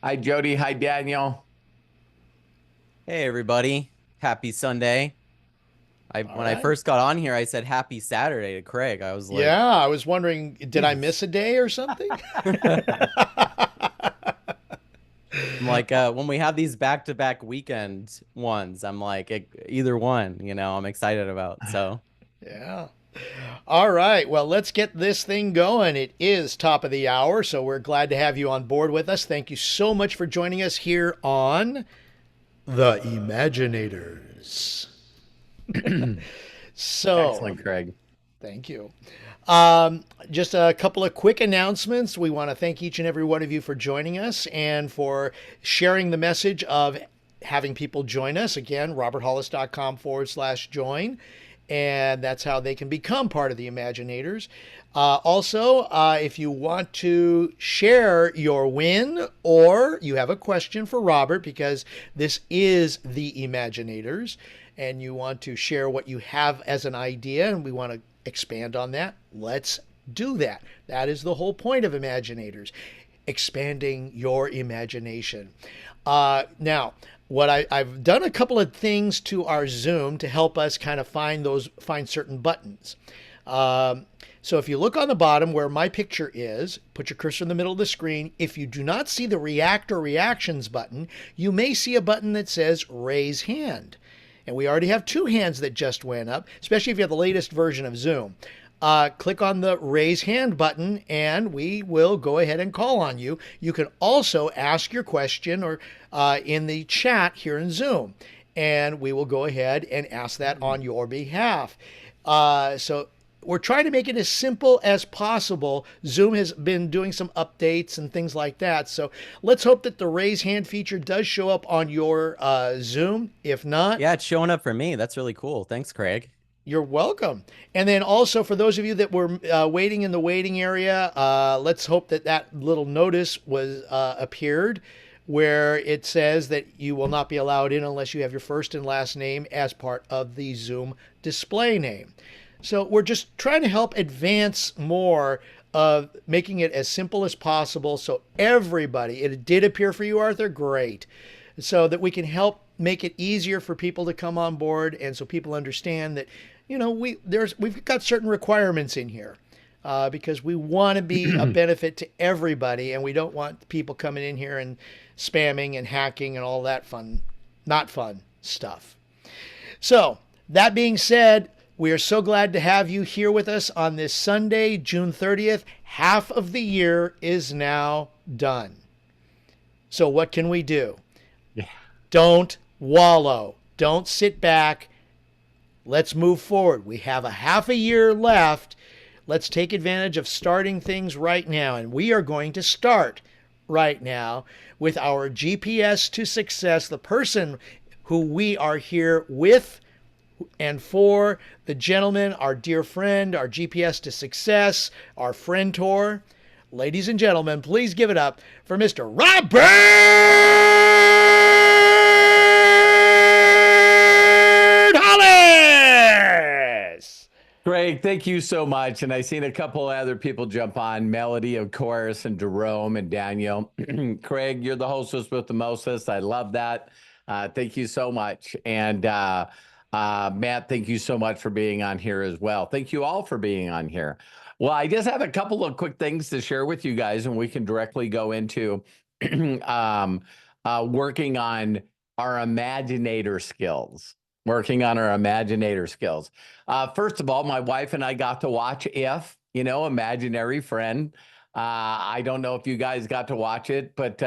Hi, Jody. Hi, Daniel. Hey everybody. Happy Sunday. I All when I right. first got on here, I said happy Saturday to Craig. I was like, Yeah, I was wondering, did I jeez. miss a day or something? I'm like, when we have these back-to-back weekend ones, I'm like, either one, I'm excited about. So, Yeah. All right. Well, let's get this thing going. It is top of the hour, so we're glad to have you on board with us. Thank you so much for joining us here on The Imaginators. So, Excellent, Craig. thank you. Just a couple of quick announcements. We want to thank each and every one of you for joining us and for sharing the message of having people join us. Again, roberthollis.com/join. And that's how they can become part of the Imaginators. Also, if you want to share your win or you have a question for Robert, because this is the Imaginators, and you want to share what you have as an idea, and we want to expand on that, let's do that. That is the whole point of Imaginators, expanding your imagination. Now, I've done a couple of things to our Zoom to help us kind of find certain buttons. Um, so if you look on the bottom where my picture is, put your cursor in the middle of the screen. If you do not see the React or Reactions button, you may see a button that says Raise Hand. And we already have two hands that just went up, especially if you have the latest version of Zoom. Click on the raise hand button and we will go ahead and call on you. You can also ask your question or in the chat here in Zoom, and we will go ahead and ask that on your behalf. So we're trying to make it as simple as possible. Zoom has been doing some updates and things like that. So let's hope that the raise hand feature does show up on your Zoom. If not, yeah, it's showing up for me. That's really cool. Thanks, Craig. you're welcome. And then also for those of you that were waiting in the waiting area, let's hope that that little notice was appeared where it says that you will not be allowed in unless you have your first and last name as part of the Zoom display name. So we're just trying to help advance more of making it as simple as possible so everybody, it did appear for you, Arthur, great, so that we can help make it easier for people to come on board and so people understand that we've got certain requirements in here because we want to be a benefit to everybody and we don't want people coming in here and spamming and hacking and all that fun, not fun stuff. So that being said, we are so glad to have you here with us on this Sunday, June 30th. Half of the year is now done. So what can we do? Yeah. Don't wallow. Don't sit back. Let's move forward. We have a half a year left. Let's take advantage of starting things right now. And we are going to start right now with our GPS to success, the person who we are here with and for, the gentleman, our dear friend, our GPS to success, our friend tour. Ladies and gentlemen, please give it up for Mr. Robert Hollis. Craig, thank you so much. And I seen a couple other people jump on, Melody, of course, and Jerome and Daniel. Craig, you're the hostess with the mostest. I love that. Thank you so much. And Matt, thank you so much for being on here as well. Thank you all for being on here. Well, I just have a couple of quick things to share with you guys, and we can directly go into working on our imaginator skills. Working on our imaginator skills. First of all, my wife and I got to watch If, Imaginary Friend. I don't know if you guys got to watch it, but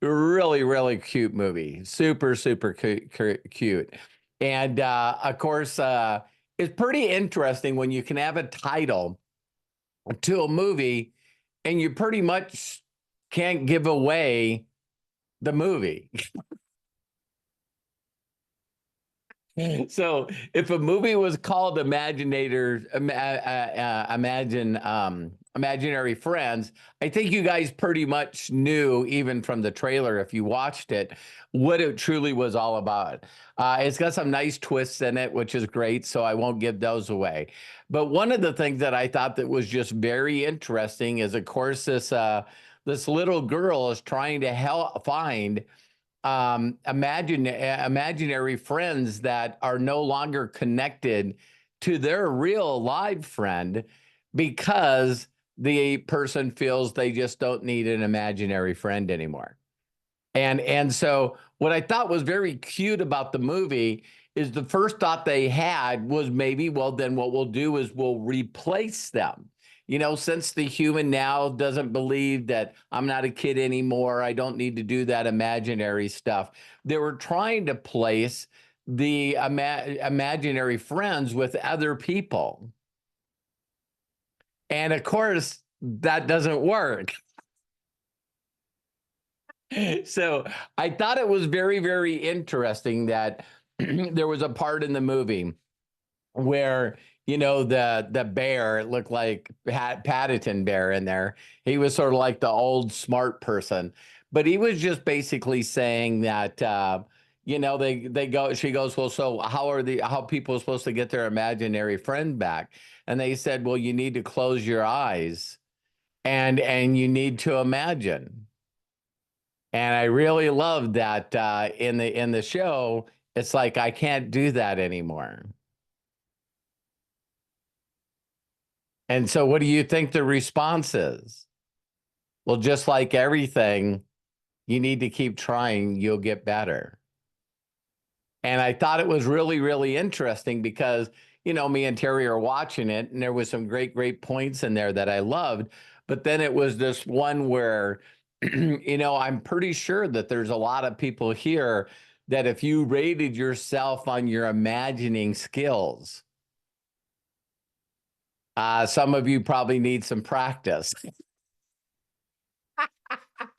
really, really cute movie. Super, super cute. And of course, it's pretty interesting when you can have a title to a movie and you pretty much can't give away the movie. So if a movie was called Imaginary Friends, I think you guys pretty much knew, even from the trailer, if you watched it, what it truly was all about. It's got some nice twists in it, which is great, so I won't give those away. But one of the things that I thought that was just very interesting is, of course, this little girl is trying to find imaginary friends that are no longer connected to their real live friend because the person feels they just don't need an imaginary friend anymore. And so what I thought was very cute about the movie is the first thought they had was maybe, well, then what we'll do is we'll replace them. You know, since the human now doesn't believe that I'm not a kid anymore, I don't need to do that imaginary stuff. They were trying to place the imaginary friends with other people. And of course, that doesn't work. So I thought it was very, very interesting that there was a part in the movie where, you know, the bear, it looked like Paddington Bear in there. He was sort of like the old smart person, but he was just basically saying that, you know, she goes, well, so how people are supposed to get their imaginary friend back? And they said, well, you need to close your eyes and you need to imagine. And I really loved that in the show. It's like, I can't do that anymore. And so what do you think the response is? Well, just like everything, you need to keep trying, you'll get better. And I thought it was really, really interesting because, you know, me and Terry are watching it, and there was some great, great points in there that I loved. But then it was this one where, you know, I'm pretty sure that there's a lot of people here that if you rated yourself on your imagining skills, some of you probably need some practice.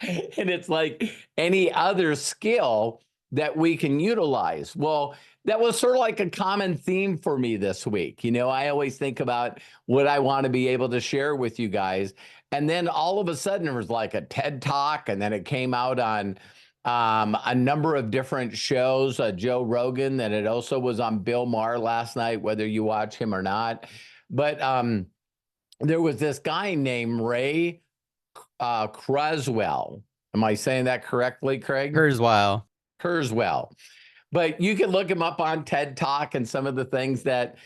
And it's like any other skill that we can utilize. Well, that was sort of like a common theme for me this week. You know, I always think about what I want to be able to share with you guys. And then all of a sudden there was like a TED Talk, and then it came out on a number of different shows, Joe Rogan, and it also was on Bill Maher last night, whether you watch him or not. But there was this guy named Ray Kurzweil. Am I saying that correctly, Craig? Kurzweil. But you can look him up on TED Talk and some of the things that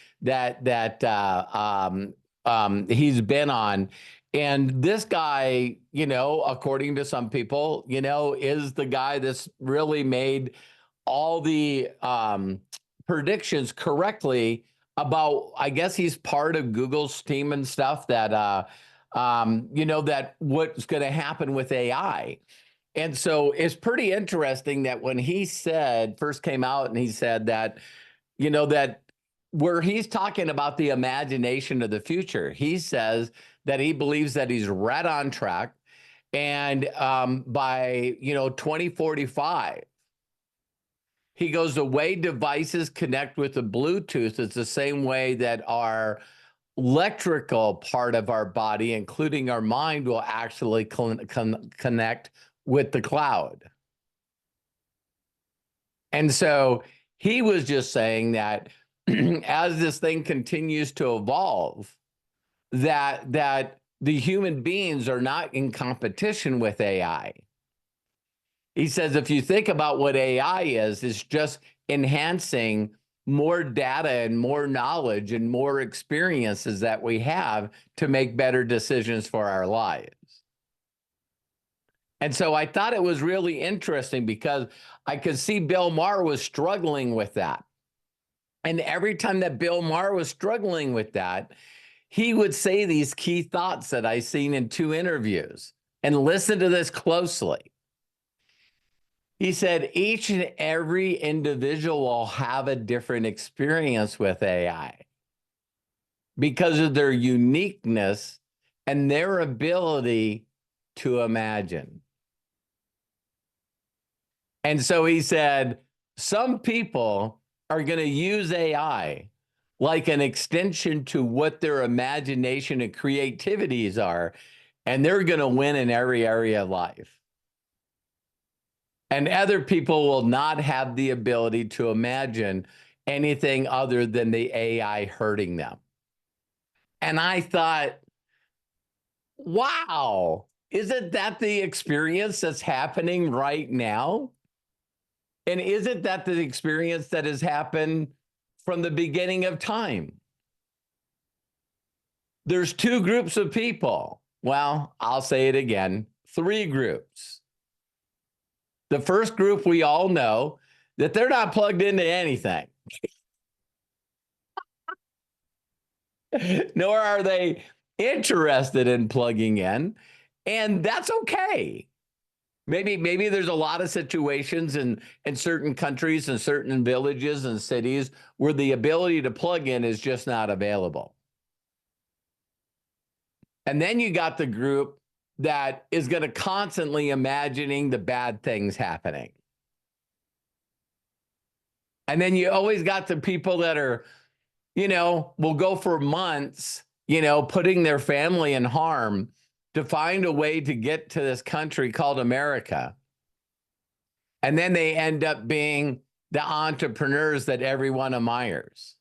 he's been on. And this guy, you know, according to some people, you know, is the guy that's really made all the predictions correctly about, I guess he's part of Google's team and stuff that, you know, that what's going to happen with AI. And so it's pretty interesting that when he first came out and he said that, you know, that where he's talking about the imagination of the future, he says that he believes that he's right on track. And by, you know, 2045, he goes, the way devices connect with the Bluetooth is the same way that our electrical part of our body, including our mind, will actually connect with the cloud. And so he was just saying that as this thing continues to evolve, that the human beings are not in competition with AI. He says, if you think about what AI is, it's just enhancing more data and more knowledge and more experiences that we have to make better decisions for our lives. And so I thought it was really interesting because I could see Bill Maher was struggling with that. And every time that Bill Maher was struggling with that, he would say these key thoughts that I seen in 2 interviews. And listen to this closely. He said, each and every individual will have a different experience with AI because of their uniqueness and their ability to imagine. And so he said, some people are going to use AI like an extension to what their imagination and creativities are, and they're going to win in every area of life. And other people will not have the ability to imagine anything other than the AI hurting them. And I thought, wow, Isn't that the experience that's happening right now? And isn't that the experience that has happened from the beginning of time? There's two groups of people. Well, I'll say it again, three groups. The first group, we all know that they're not plugged into anything, nor are they interested in plugging in. And that's okay. Maybe there's a lot of situations in certain countries and certain villages and cities where the ability to plug in is just not available. And then you got the group that is going to constantly imagining the bad things happening. And then you always got the people that are, will go for months, putting their family in harm to find a way to get to this country called America. And then they end up being the entrepreneurs that everyone admires.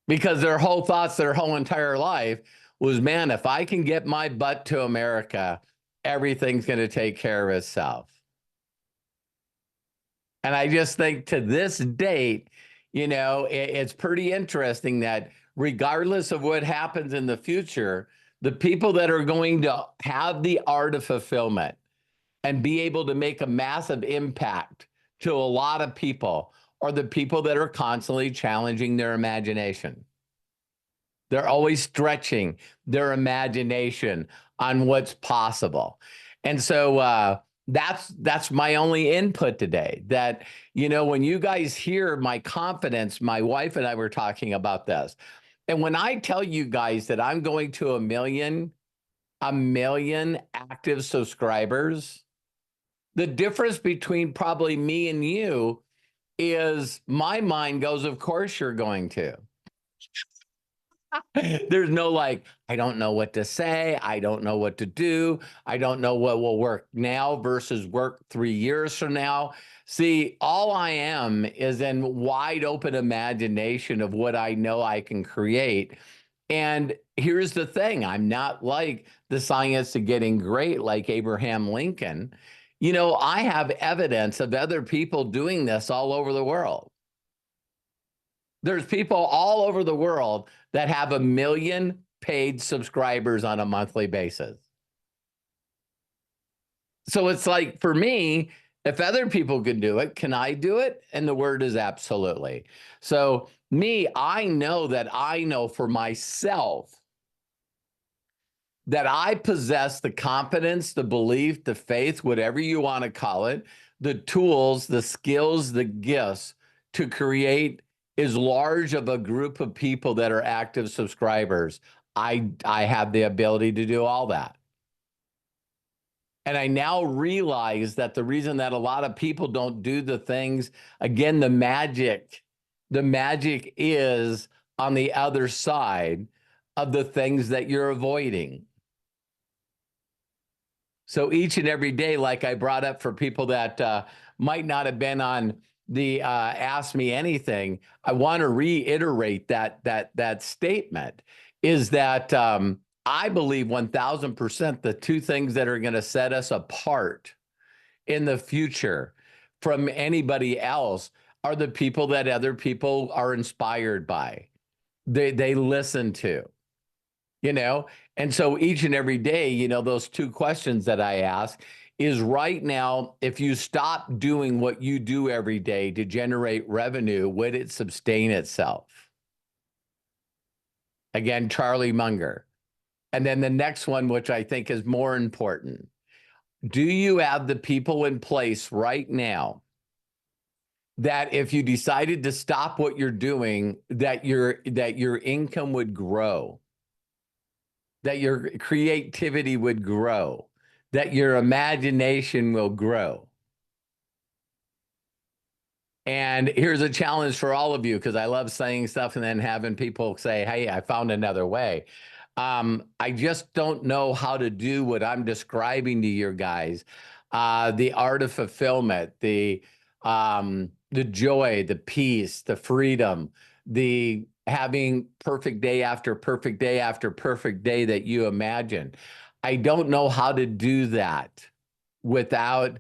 Because their whole thoughts, their whole entire life was, man, if I can get my butt to America, everything's going to take care of itself. And I just think to this date, it's pretty interesting that regardless of what happens in the future, the people that are going to have the art of fulfillment and be able to make a massive impact to a lot of people are the people that are constantly challenging their imagination. They're always stretching their imagination on what's possible. And so that's my only input today, that, when you guys hear my confidence, my wife and I were talking about this. And when I tell you guys that I'm going to a million active subscribers, the difference between probably me and you is my mind goes, of course you're going to. There's no I don't know what to say. I don't know what to do. I don't know what will work now versus work 3 years from now. See, all I am is in wide open imagination of what I know I can create. And here's the thing. I'm not like the science of getting great like Abraham Lincoln. I have evidence of other people doing this all over the world. There's people all over the world that have 1 million paid subscribers on a monthly basis. So it's like, for me, if other people can do it, can I do it? And the word is absolutely. So I know for myself that I possess the confidence, the belief, the faith, whatever you want to call it, the tools, the skills, the gifts to create as large of a group of people that are active subscribers. I have the ability to do all that. And I now realize that the reason that a lot of people don't do the things, again, the magic is on the other side of the things that you're avoiding. So each and every day, like I brought up for people that might not have been on the Ask Me Anything, I want to reiterate that statement is that I believe 1000% the two things that are going to set us apart in the future from anybody else are the people that other people are inspired by. They listen to, and so each and every day, those two questions that I ask is, right now, if you stop doing what you do every day to generate revenue, would it sustain itself? Again, Charlie Munger. And then the next one, which I think is more important, do you have the people in place right now that if you decided to stop what you're doing, that your income would grow, that your creativity would grow, that your imagination will grow? And here's a challenge for all of you, because I love saying stuff and then having people say, hey, I found another way. I just don't know how to do what I'm describing to you guys. The art of fulfillment, the joy, the peace, the freedom, the having perfect day after perfect day after perfect day that you imagine. I don't know how to do that without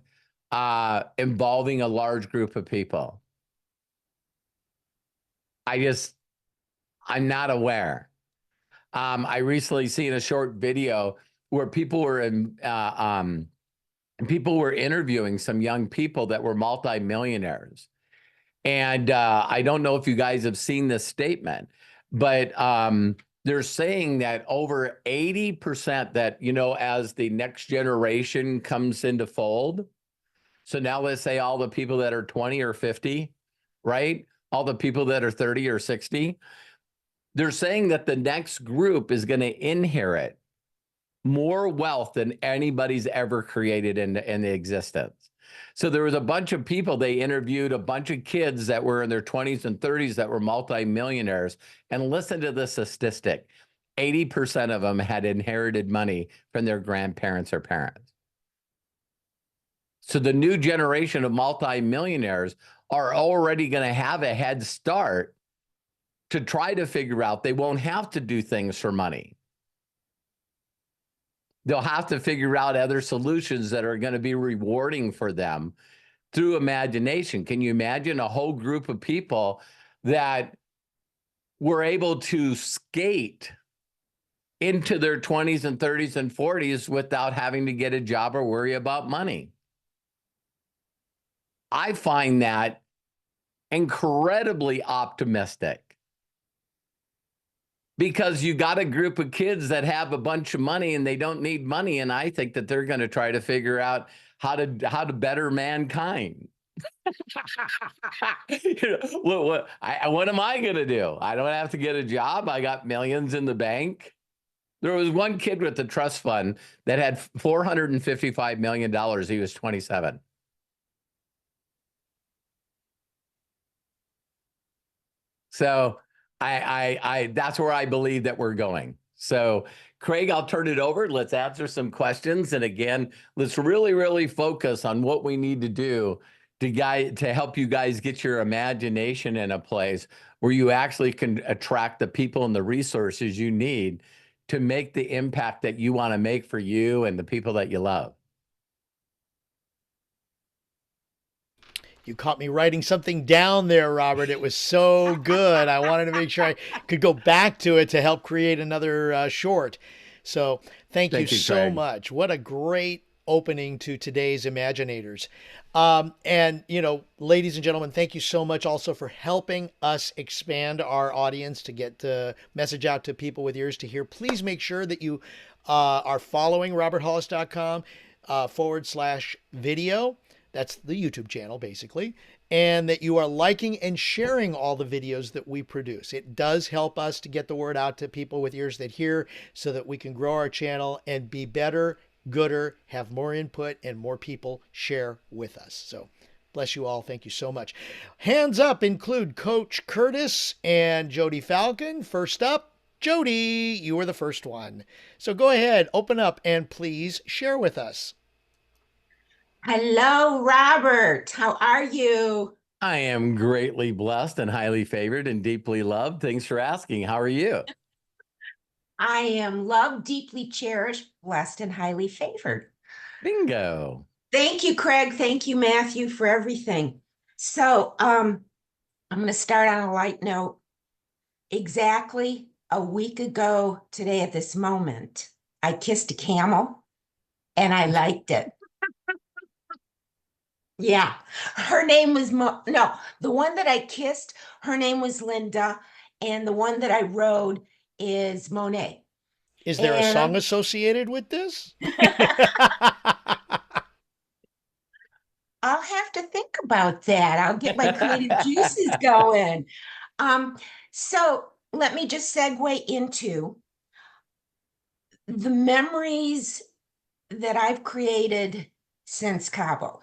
involving a large group of people. I'm not aware. I recently seen a short video where people were interviewing some young people that were multimillionaires. And I don't know if you guys have seen this statement, but they're saying that over 80% that, as the next generation comes into fold. So now let's say all the people that are 20 or 50, right? All the people that are 30 or 60, they're saying that the next group is going to inherit more wealth than anybody's ever created in the existence. So there was a bunch of people, they interviewed a bunch of kids that were in their 20s and 30s that were multimillionaires. And listen to this statistic. 80% of them had inherited money from their grandparents or parents. So the new generation of multimillionaires are already going to have a head start to try to figure out they won't have to do things for money. They'll have to figure out other solutions that are going to be rewarding for them through imagination. Can you imagine a whole group of people that were able to skate into their 20s and 30s and 40s without having to get a job or worry about money? I find that incredibly optimistic. Because you got a group of kids that have a bunch of money and they don't need money, and I think that they're going to try to figure out how to better mankind. What am I going to do? I don't have to get a job. I got millions in the bank. There was one kid with the trust fund that had $455 million. He was 27. So that's where I believe that we're going. So Craig, I'll turn it over. Let's answer some questions. And again, let's really, really focus on what we need to do to help you guys get your imagination in a place where you actually can attract the people and the resources you need to make the impact that you want to make for you and the people that you love. You caught me writing something down there, Robert. It was so good. I wanted to make sure I could go back to it to help create another short. So thank you so Craig. much. What a great opening to today's Imaginators. And, ladies and gentlemen, thank you so much also for helping us expand our audience to get the message out to people with ears to hear. Please make sure that you are following roberthollis.com /video. That's the YouTube channel, basically. And that you are liking and sharing all the videos that we produce. It does help us to get the word out to people with ears that hear so that we can grow our channel and be better, gooder, have more input, and more people share with us. So bless you all. Thank you so much. Hands up include Coach Curtis and Jody Falcon. First up, Jody, you were the first one. So go ahead, open up, and please share with us. Hello, Robert. How are you? I am greatly blessed and highly favored and deeply loved. Thanks for asking. How are you? I am loved, deeply cherished, blessed, and highly favored. Bingo. Thank you, Craig. Thank you, Matthew, for everything. So I'm going to start on a light note. Exactly a week ago today at this moment, I kissed a camel and I liked it. Yeah, her name was the one that I kissed, her name was Linda, and the one that I rode is Monet. Is there a song associated with this? I'll have to think about that. I'll get my creative juices going. So let me just segue into the memories that I've created since Cabo.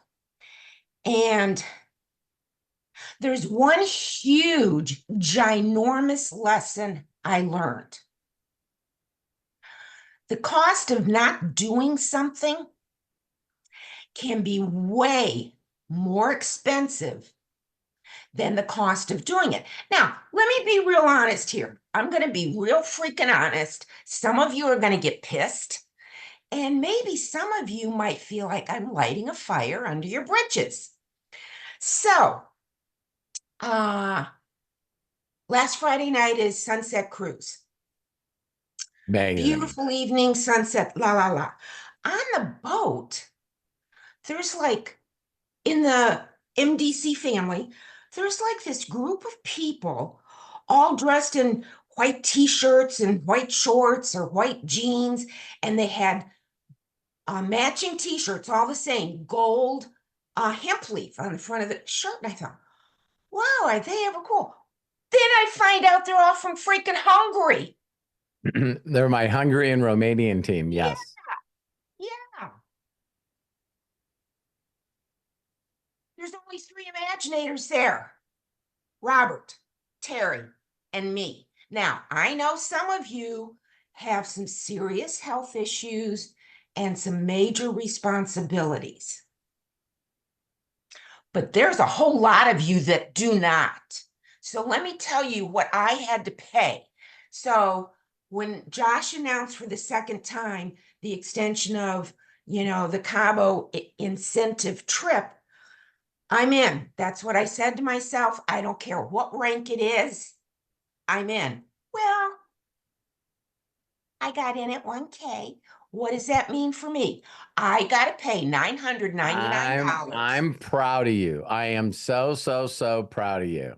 And there's one huge, ginormous lesson I learned. The cost of not doing something can be way more expensive than the cost of doing it. Now, let me be real honest here. I'm going to be real freaking honest. Some of you are going to get pissed And maybe some of you might feel like I'm lighting a fire under your britches. So, last Friday night is Sunset Cruise. Amazing. Beautiful evening, sunset, la la la. On the boat, there's like, in the MDC family, there's like this group of people all dressed in white t-shirts and white shorts or white jeans, and they had matching t-shirts, all the same, gold hemp leaf on the front of the shirt. And I thought, wow, are they ever cool? Then I find out they're all from freaking Hungary. They're my Hungarian Romanian team. Yes. Yeah. There's only 3 Imaginators there. Robert, Terry, and me. Now, I know some of you have some serious health issues and some major responsibilities. But there's a whole lot of you that do not. So let me tell you what I had to pay. So when Josh announced for the second time the extension of, the Cabo incentive trip, I'm in. That's what I said to myself. I don't care what rank it is. I'm in. Well, I got in at 1K. What does that mean for me? I got to pay $999. I'm proud of you. I am so, so, so proud of you.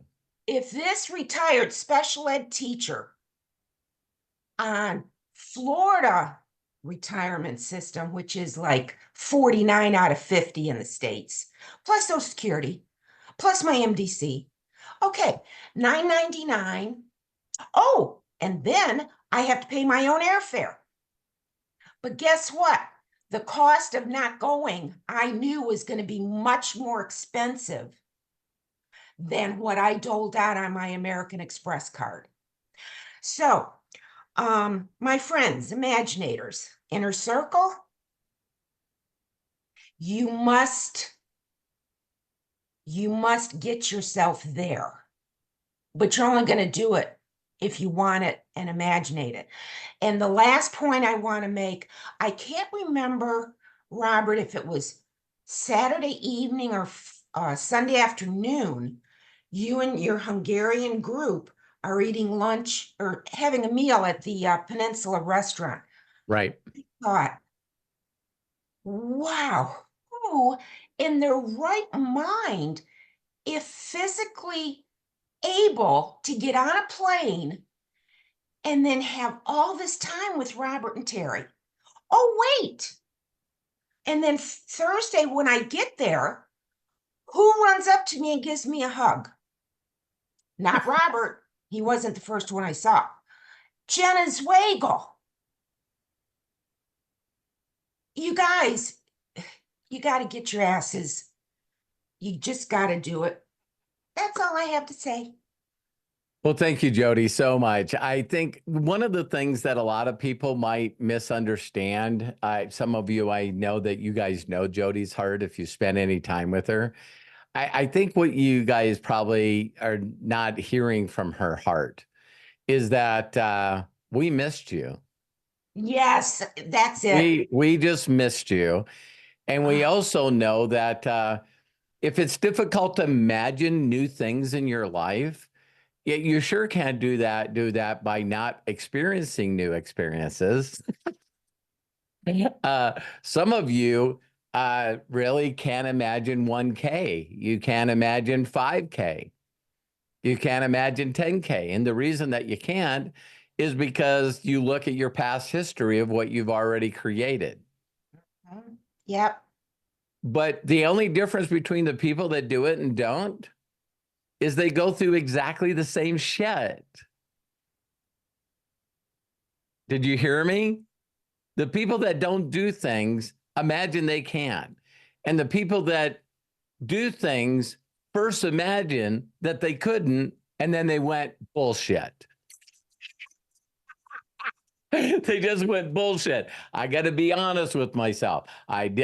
If this retired special ed teacher on Florida retirement system, which is like 49 out of 50 in the States, plus Social Security, plus my MDC. Okay, $999. Oh, and then I have to pay my own airfare. But guess what? The cost of not going, I knew was going to be much more expensive than what I doled out on my American Express card. So, my friends, Imaginators, Inner Circle, you must get yourself there. But you're only going to do it if you want it and imaginate it. And the last point I want to make, I can't remember, Robert, if it was Saturday evening or Sunday afternoon, you and your Hungarian group are eating lunch or having a meal at the Peninsula restaurant. Right. I thought, wow, who in their right mind, if physically able to get on a plane and then have all this time with Robert and Terry? Oh, wait. And then Thursday, when I get there, who runs up to me and gives me a hug? Not Robert. He wasn't the first one I saw. Jenna Zweigel. You guys, you got to get your asses. You just got to do it. That's all I have to say. Well, thank you, Jody, so much. I think one of the things that a lot of people might misunderstand, some of you, I know that you guys know Jody's heart if you spend any time with her. I think what you guys probably are not hearing from her heart is that we missed you. Yes, that's it. We just missed you. And we also know that if it's difficult to imagine new things in your life, you sure can't do that by not experiencing new experiences. Some of you really can't imagine 1K. You can't imagine 5K. You can't imagine 10K. And the reason that you can't is because you look at your past history of what you've already created. Yep. But the only difference between the people that do it and don't is they go through exactly the same shit. Did you hear me? The people that don't do things imagine they can. And the people that do things first imagine that they couldn't, and then they went bullshit. They just went bullshit. I got to be honest with myself. I'm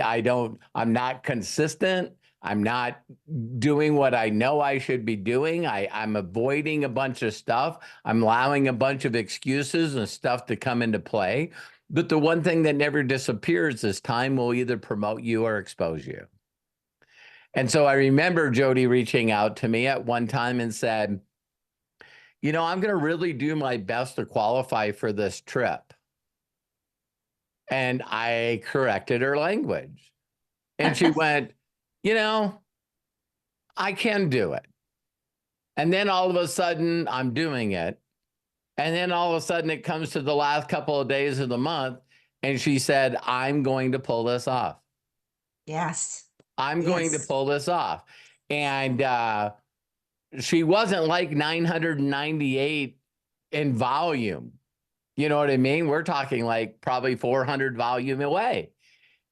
not consistent. I'm not doing what I know I should be doing. I'm avoiding a bunch of stuff. I'm allowing a bunch of excuses and stuff to come into play. But the one thing that never disappears is time will either promote you or expose you. And so I remember Jody reaching out to me at one time and said, you know, I'm going to really do my best to qualify for this trip. And I corrected her language. And she went, you know, I can do it. And then all of a sudden I'm doing it. And then all of a sudden it comes to the last couple of days of the month. And she said, I'm going to pull this off. Yes. I'm going to Yes. pull this off. And she wasn't like 998 in volume. You know what I mean? We're talking like probably 400 volume away.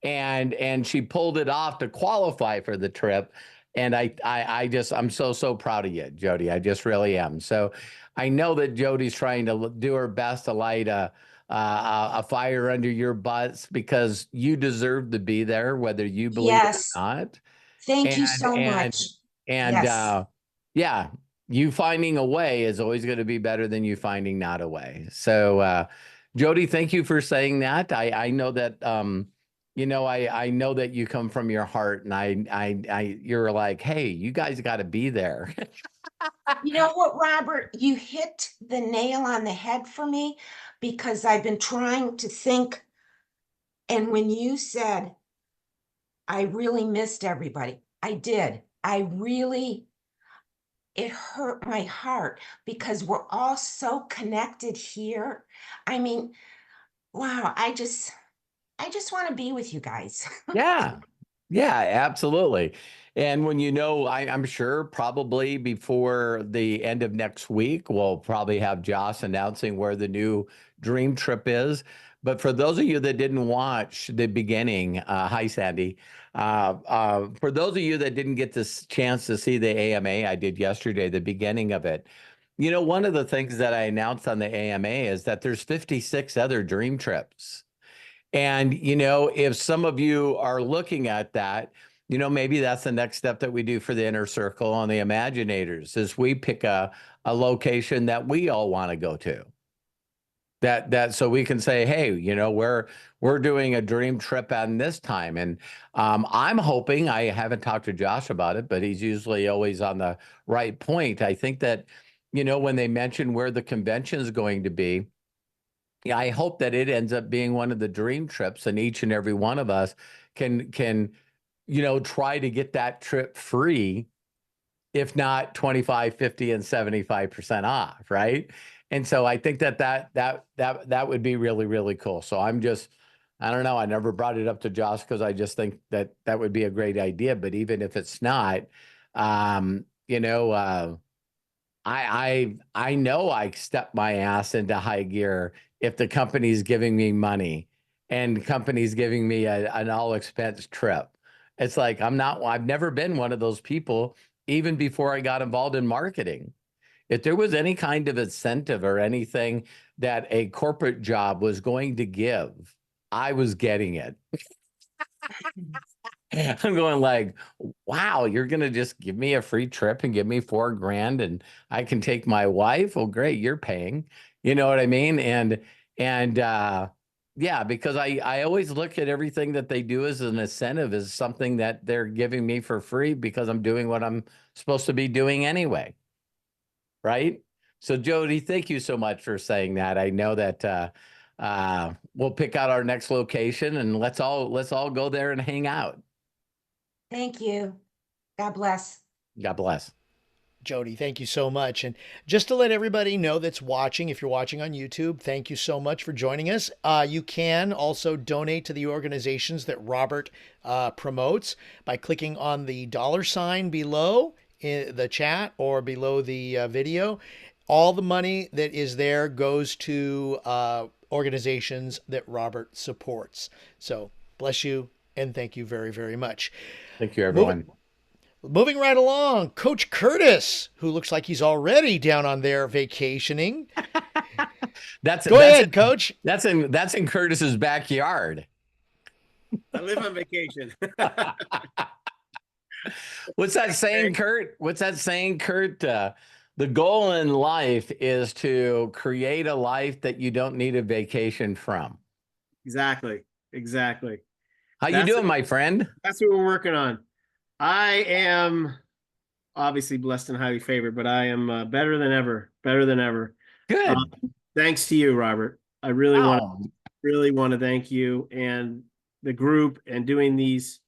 And she pulled it off to qualify for the trip. And I'm so proud of you, Jody. I just really am. So I know that Jody's trying to do her best to light a fire under your butts, because you deserve to be there, whether you believe Yes. it or not. Thank you so much. And Yes. yeah, you finding a way is always going to be better than you finding not a way. So, Jody, thank you for saying that. I know that, you know, I know that you come from your heart, and you're like, hey, you guys got to be there. You know what, Robert? You hit the nail on the head for me, because I've been trying to think. And when you said, I really missed everybody, I did. It hurt my heart, because we're all so connected here. I mean, wow, I just want to be with you guys. Yeah. Yeah, absolutely. And when you know, I'm sure probably before the end of next week, we'll probably have Josh announcing where the new Dream Trip is. For those of you that didn't watch the beginning, hi, Sandy. For those of you that didn't get this chance to see the AMA I did yesterday, the beginning of it, you know, one of the things that I announced on the AMA is that there's 56 other Dream Trips. And, you know, if some of you are looking at that, you know, maybe that's the next step that we do for the inner circle on the Imaginators, is we pick a location that we all want to go to. That so we can say, hey, you know, we're doing a dream trip on this time. And I'm hoping, I haven't talked to Josh about it, but he's usually always on the right point. I think that, you know, when they mention where the convention is going to be, yeah, I hope that it ends up being one of the dream trips, and each and every one of us can, you know, try to get that trip free, if not 25, 50, and 75% off, right? And so I think that would be really, really cool. So I don't know, I never brought it up to Josh, because I just think that would be a great idea. But even if it's not, you know, I know I step my ass into high gear if the company's giving me money and company's giving me an all expense trip. It's like, I've never been one of those people, even before I got involved in marketing. If there was any kind of incentive or anything that a corporate job was going to give, I was getting it. I'm going like, wow, you're going to just give me a free trip and give me $4,000 and I can take my wife? Oh, great. You're paying, you know what I mean? And yeah, because I always look at everything that they do as an incentive as something that they're giving me for free, because I'm doing what I'm supposed to be doing anyway. Right. So Jody, thank you so much for saying that. I know that, we'll pick out our next location, and let's all go there and hang out. Thank you. God bless. God bless. Jody, thank you so much. And just to let everybody know that's watching, if you're watching on YouTube, thank you so much for joining us. You can also donate to the organizations that Robert promotes by clicking on the $ below in the chat or below the video. All the money that is there goes to organizations that Robert supports. So bless you, and thank you very, very much. Thank you, everyone. Moving right along, Coach Curtis, who looks like he's already down on there vacationing. Go ahead, Coach. That's in Curtis's backyard. I live on vacation. What's that saying, Kurt? What's that saying, Kurt? The goal in life is to create a life that you don't need a vacation from. Exactly. Exactly. How you That's doing, my friend? That's what we're working on. I am obviously blessed and highly favored, but I am better than ever. Better than ever. Good. Thanks to you, Robert. I Oh, really want to thank you and the group and doing these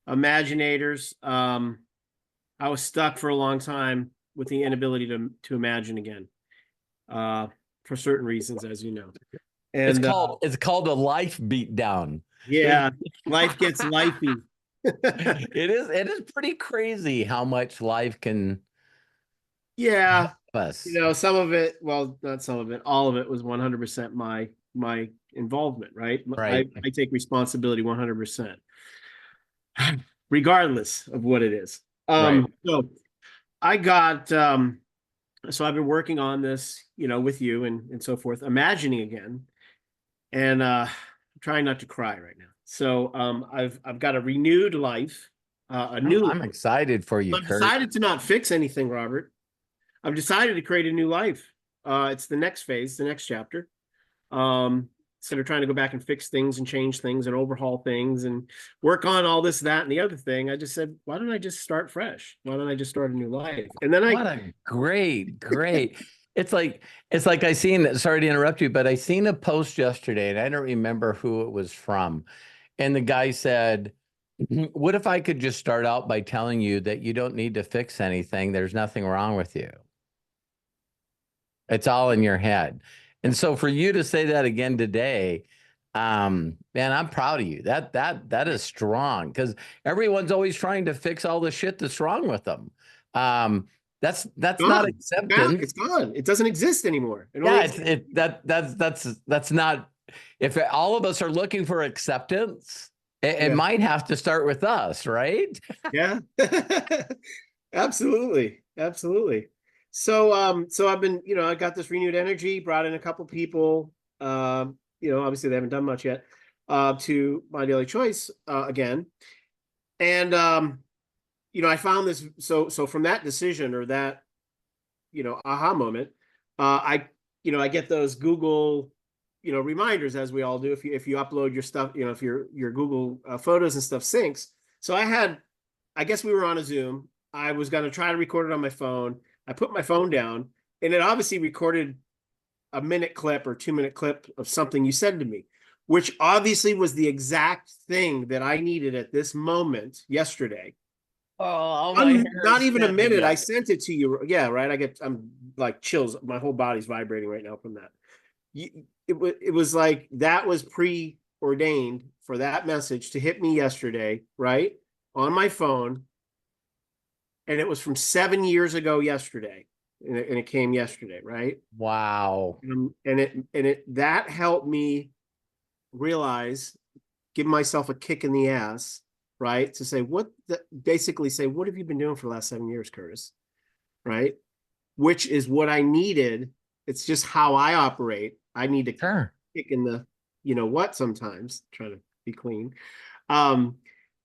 Imaginators. I was stuck for a long time with the inability to imagine again, for certain reasons, as you know. it's And called a life beatdown. yeah, life gets lifey. It is pretty crazy how much life can Yeah, help us. some of it, well, not some of it, all of it was 100% my involvement, right? Right. I take responsibility 100%, regardless of what it is. Right. So I got so I've been working on this, with you and so forth, imagining again, and I'm trying not to cry right now. So I've got a renewed life, a new I'm excited for you, I've Kurt. decided to not fix anything, Robert. I've decided to create a new life. It's the next phase, the next chapter. Instead of trying to go back and fix things and change things and overhaul things and work on all this, that, and the other thing, I just said, why don't I just start fresh? Why don't I just start a new life? And then What a great. It's like I seen, sorry to interrupt you, but I seen a post yesterday and I don't remember who it was from. And the guy said, what if I could just start out by telling you that you don't need to fix anything? There's nothing wrong with you. It's all in your head. And so for you to say that again today, man, I'm proud of you. That is strong, because everyone's always trying to fix all the shit that's wrong with them. That's not acceptance. It's gone. It doesn't exist anymore. That's not. If all of us are looking for acceptance, it might have to start with us, right? Yeah. Absolutely. So so I've been, I got this renewed energy, brought in a couple people, obviously they haven't done much yet, to My Daily Choice again. And I found this, so from that decision, or that, aha moment, I get those Google, reminders, as we all do, if you upload your stuff, if your Google photos and stuff syncs. So I guess we were on a Zoom. I was going to try to record it on my phone. I put my phone down, and it obviously recorded a minute clip or 2-minute clip of something you said to me, which obviously was the exact thing that I needed at this moment yesterday. Oh, not even a minute. I sent it to you. Yeah, right. I'm like chills. My whole body's vibrating right now from that. It was like that was preordained for that message to hit me yesterday, right, on my phone. And it was from 7 years ago yesterday, and it came yesterday, right? Wow. And that helped me realize, give myself a kick in the ass, right? To say basically say, what have you been doing for the last 7 years, Curtis? Right? Which is what I needed. It's just how I operate. I need to kick in the, sometimes, trying to be clean. And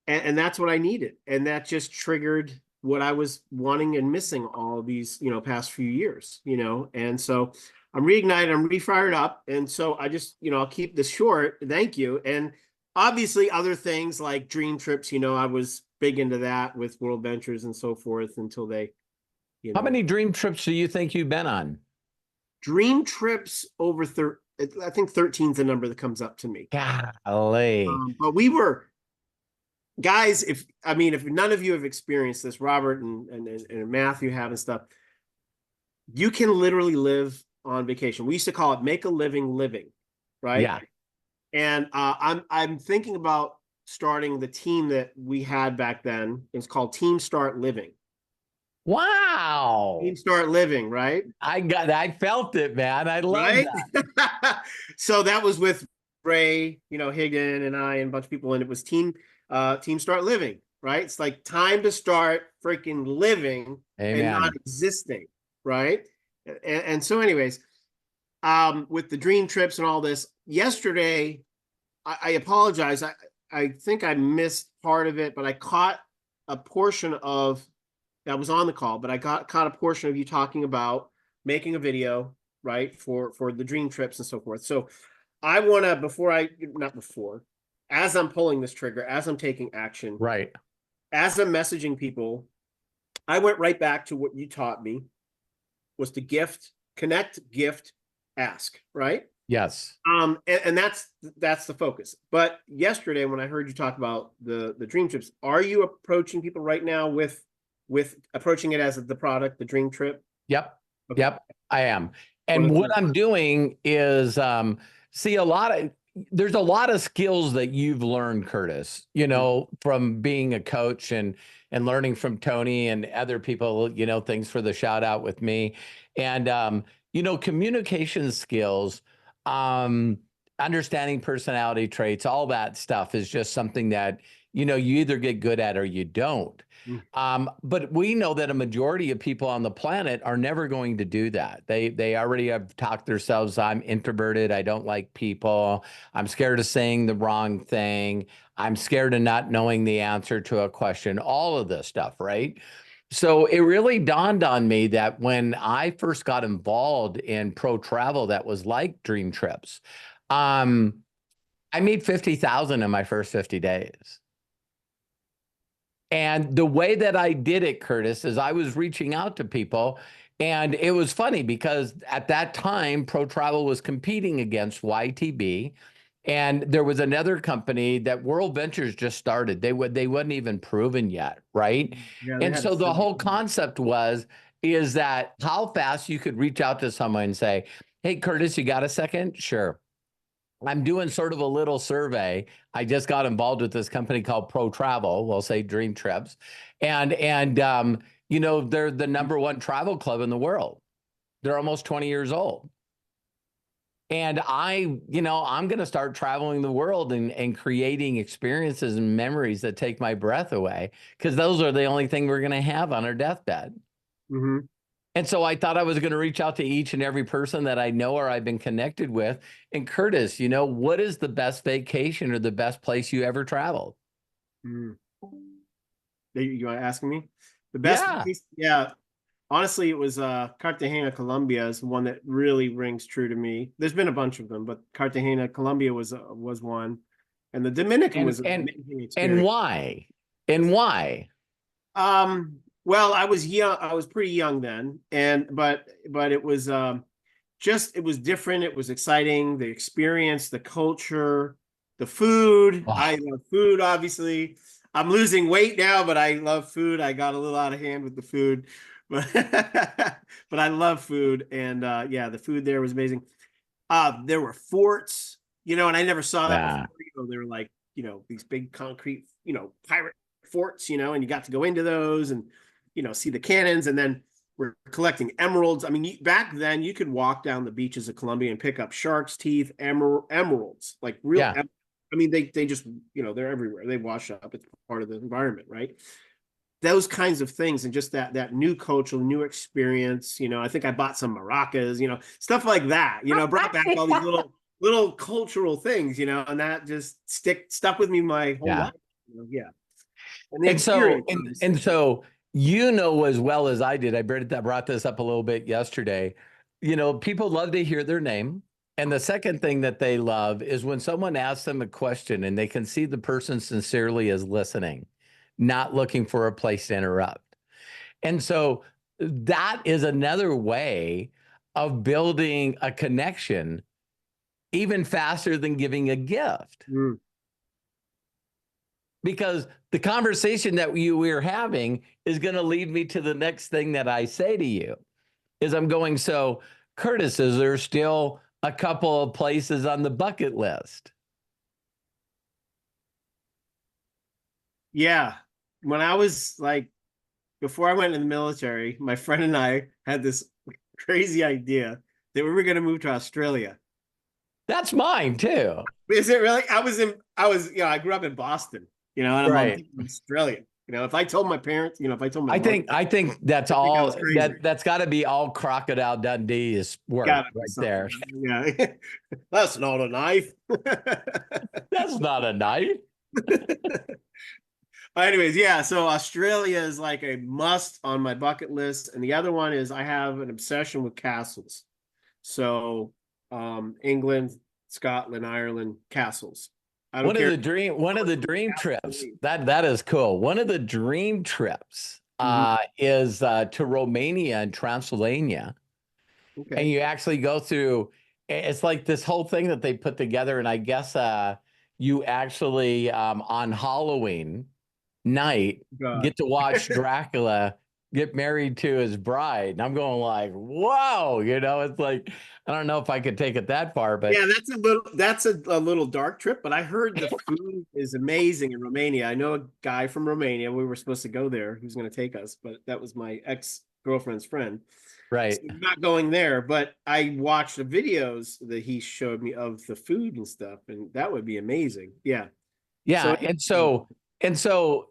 that's what I needed. And that just triggered what I was wanting and missing all these, past few years, and so I'm reignited, I'm refired up. And so I just, I'll keep this short. Thank you. And obviously other things like DreamTrips, I was big into that with World Ventures and so forth until they, How many DreamTrips do you think you've been on? DreamTrips over I think 13 is the number that comes up to me. Golly. But we were, guys, if none of you have experienced this, Robert and Matthew have and stuff, you can literally live on vacation. We used to call it make a living, right? Yeah. And I'm thinking about starting the team that we had back then. It's called Team Start Living. Wow. Team Start Living, right? I felt it, man. I love that. So that was with Ray, Higgin and I and a bunch of people, and it was Team Start Living, right? It's like time to start freaking living. Amen. And not existing, right? And so anyways, with the DreamTrips and all this, yesterday, I apologize. I think I missed part of it, but I caught a portion of, I was on the call, but I caught a portion of you talking about making a video, right, for the DreamTrips and so forth. So I want to, as I'm pulling this trigger, as I'm taking action, Right. as I'm messaging people, I went right back to what you taught me, was to connect, gift, ask, right? Yes. And that's the focus. But yesterday, when I heard you talk about the DreamTrips, are you approaching people right now with approaching it as the product, the Dream Trip? Yep. Okay. Yep. I am. And what I'm doing is, see, there's a lot of skills that you've learned, Curtis, you know, from being a coach and learning from Tony and other people, you know, thanks for the shout out with me. And, you know, communication skills, understanding personality traits, all that stuff is just something that, you know, you either get good at or you don't. But we know that a majority of people on the planet are never going to do that. They already have talked themselves, I'm introverted, I don't like people, I'm scared of saying the wrong thing, I'm scared of not knowing the answer to a question, all of this stuff, right? So it really dawned on me that when I first got involved in pro travel that was like DreamTrips, I made 50,000 in my first 50 days. And the way that I did it, Curtis, is I was reaching out to people, and it was funny because at that time, Pro Travel was competing against YTB, and there was another company that World Ventures just started. They wasn't even proven yet, right? Yeah, And so the whole concept is that how fast you could reach out to someone and say, "Hey, Curtis, you got a second?" Sure. I'm doing sort of a little survey. I just got involved with this company called Pro Travel, we'll say DreamTrips. And you know, they're the #1 travel club in the world. They're almost 20 years old. And you know, I'm going to start traveling the world and creating experiences and memories that take my breath away, because those are the only thing we're going to have on our deathbed. Mm-hmm. And so I thought I was going to reach out to each and every person that I know or I've been connected with. And Curtis, you know, what is the best vacation or the best place you ever traveled? You are asking me? The best place? Yeah. Honestly, it was Cartagena, Colombia is one that really rings true to me. There's been a bunch of them, but Cartagena, Colombia was one. And the Dominican was an amazing experience. And why? And why? Well, I was young. I was pretty young then, but it was it was different. It was exciting. The experience, the culture, the food. Oh. I love food. Obviously, I'm losing weight now, but I love food. I got a little out of hand with the food, but but I love food, and yeah, the food there was amazing. There were forts, you know, and I never saw that before. You know, they were like, you know, these big concrete, you know, pirate forts, you know, and you got to go into those and, you know, see the cannons, and then we're collecting emeralds. I mean, back then you could walk down the beaches of Colombia and pick up shark's teeth, emeralds, like real. Yeah. I mean, they just, you know, they're everywhere. They wash up. It's part of the environment, right? Those kinds of things, and just that new culture, new experience. You know, I think I bought some maracas, you know, stuff like that. You know, brought back all these little cultural things, you know, and that just stuck with me my whole life. You know? Yeah. And so you know as well as I did, I brought this up a little bit yesterday. You know, people love to hear their name. And the second thing that they love is when someone asks them a question and they can see the person sincerely is listening, not looking for a place to interrupt. And so that is another way of building a connection even faster than giving a gift. Because the conversation that we're having is going to lead me to the next thing that I say to you is I'm going, so Curtis, is there still a couple of places on the bucket list? Yeah. When I was like, before I went in the military, my friend and I had this crazy idea that we were going to move to Australia. That's mine too. Is it really? I grew up in Boston, you know, and I'm thinking Australia. You know, if I told my parents, you know, if I told my I think that's all that's got to be all Crocodile Dundee's work right there. Yeah. That's not a knife. That's not a knife. Anyways, yeah, so Australia is like a must on my bucket list, and the other one is I have an obsession with castles. So England, Scotland, Ireland castles. I don't One of care. the dream trips that is cool. One of the dream trips is to Romania and Transylvania. And Okay. you actually go through, it's like this whole thing that they put together. And I guess you actually on Halloween night God. get to watch Dracula get married to his bride. And I'm going like, whoa, it's like, I don't know if I could take it that far, but Yeah, that's a little dark trip, but I heard the food is amazing in Romania. I know a guy from Romania. We were supposed to go there. He was going to take us, but that was my ex-girlfriend's friend. right. So we're not going there, but I watched the videos that he showed me of the food and stuff, and that would be amazing. Yeah. Yeah. So And so,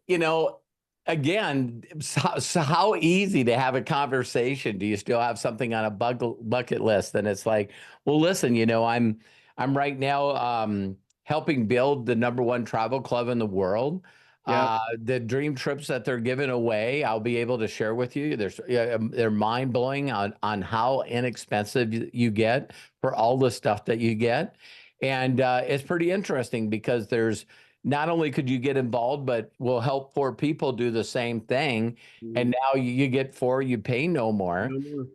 again, so how easy to have a conversation. Do you still have something on a bucket list? And it's like, well, listen, I'm right now helping build the #1 travel club in the world. yeah. The dream trips that they're giving away, I'll be able to share with you. They're mind blowing on how inexpensive you get for all the stuff that you get. And it's pretty interesting because there's not only could you get involved, but will help 4 people do the same thing. And now you get 4, you pay no more.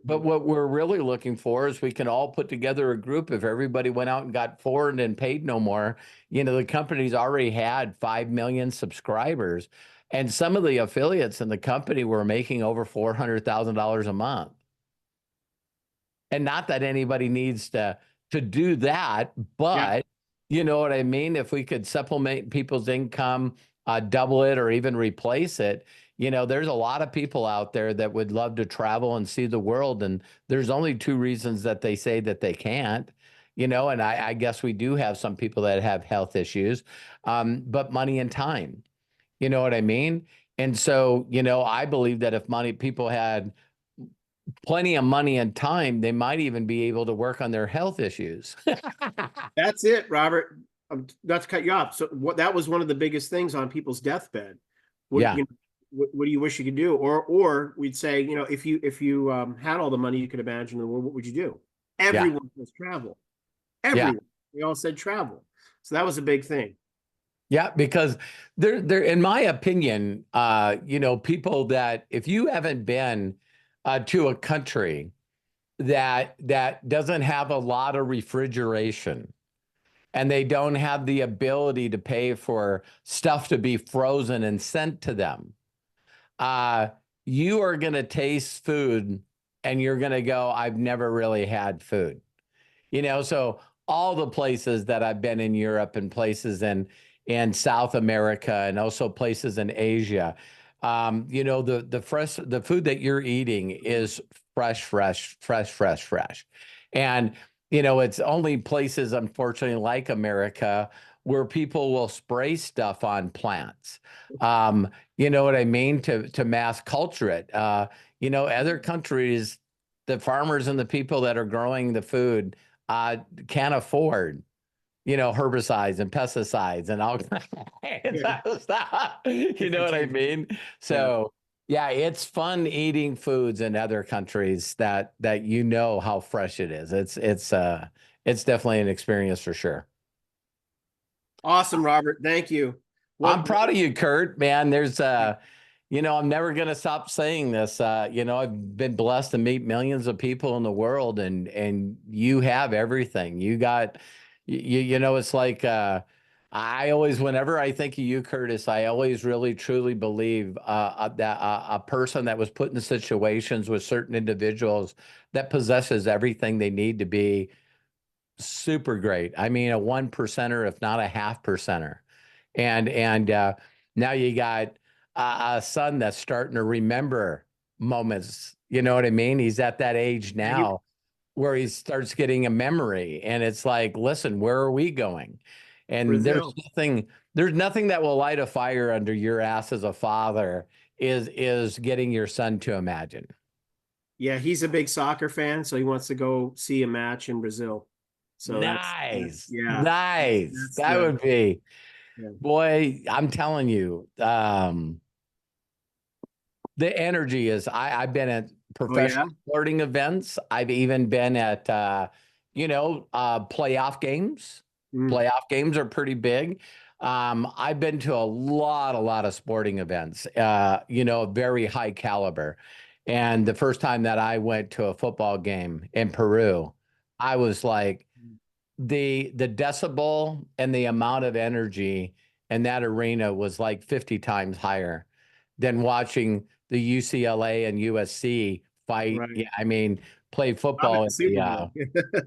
But what we're really looking for is we can all put together a group. If everybody went out and got 4 and then paid no more, the company's already had 5 million subscribers. And some of the affiliates in the company were making over $400,000 a month. And not that anybody needs to do that, but you know what I mean? If we could supplement people's income, double it, or even replace it, there's a lot of people out there that would love to travel and see the world. And there's only 2 reasons that they say that they can't, and I guess we do have some people that have health issues, but money and time, you know what I mean? And so, I believe that if people had plenty of money and time, they might even be able to work on their health issues. That's it, Robert. Not to cut you off. So that was one of the biggest things on people's deathbed. What, Yeah. What do you wish you could do? Or we'd say, if you had all the money you could imagine in the world, what would you do? Everyone says travel. Everyone. They all said travel. So that was a big thing. Yeah, because they're in my opinion, people that if you haven't been to a country that doesn't have a lot of refrigeration, and they don't have the ability to pay for stuff to be frozen and sent to them, you are going to taste food and you're going to go, I've never really had food. So all the places that I've been in Europe and places in South America and also places in Asia, the food that you're eating is fresh. And, it's only places, unfortunately, like America, where people will spray stuff on plants. You know what I mean? To mass culture it. Other countries, the farmers and the people that are growing the food can't afford, herbicides and pesticides and all kinds of stuff. You know what I mean? So yeah, it's fun eating foods in other countries that how fresh it is. It's definitely an experience for sure. Awesome, Robert. Thank you. I'm proud of you, Kurt, man. There's I'm never going to stop saying this. I've been blessed to meet millions of people in the world, and you have everything. You got, it's like, I always, whenever I think of you, Curtis, I always really truly believe that a person that was put in situations with certain individuals that possesses everything they need to be super great. I mean, a 1%er, if not a 0.5%er. And now you got a son that's starting to remember moments. You know what I mean? He's at that age now where he starts getting a memory, and it's like, listen, where are we going? And Brazil. there's nothing that will light a fire under your ass as a father is getting your son to imagine. Yeah, he's a big soccer fan, so he wants to go see a match in Brazil. So nice. That's That would be, yeah. boy, I'm telling you, the energy is, I've been at professional sporting events. I've even been at, playoff games. Mm. Playoff games are pretty big. I've been to a lot of sporting events, very high caliber. And the first time that I went to a football game in Peru, I was like, the decibel and the amount of energy in that arena was like 50 times higher than watching the UCLA and USC fight. Right. Yeah, I mean, play I'm football at the Super Bowl.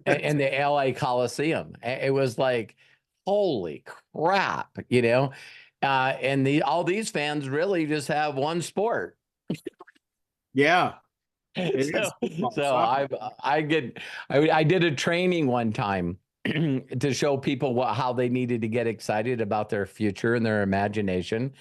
in the LA Coliseum. It was like, holy crap, and all these fans really just have one sport. Yeah. It So, is football, so soccer. I did a training one time to show people how they needed to get excited about their future and their imagination.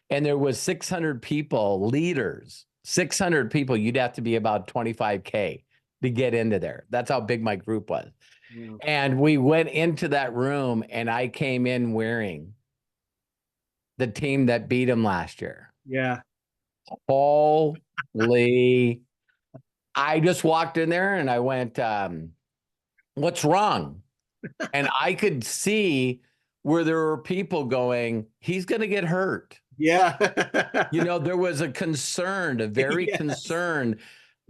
And there was 600 people, leaders, 600 people. You'd have to be about 25K to get into there. That's how big my group was. Yeah. And we went into that room, and I came in wearing the team that beat them last year. Yeah. Holy. I just walked in there and I went, what's wrong? And I could see where there were people going, he's going to get hurt. Yeah. There was a very Yes. concerned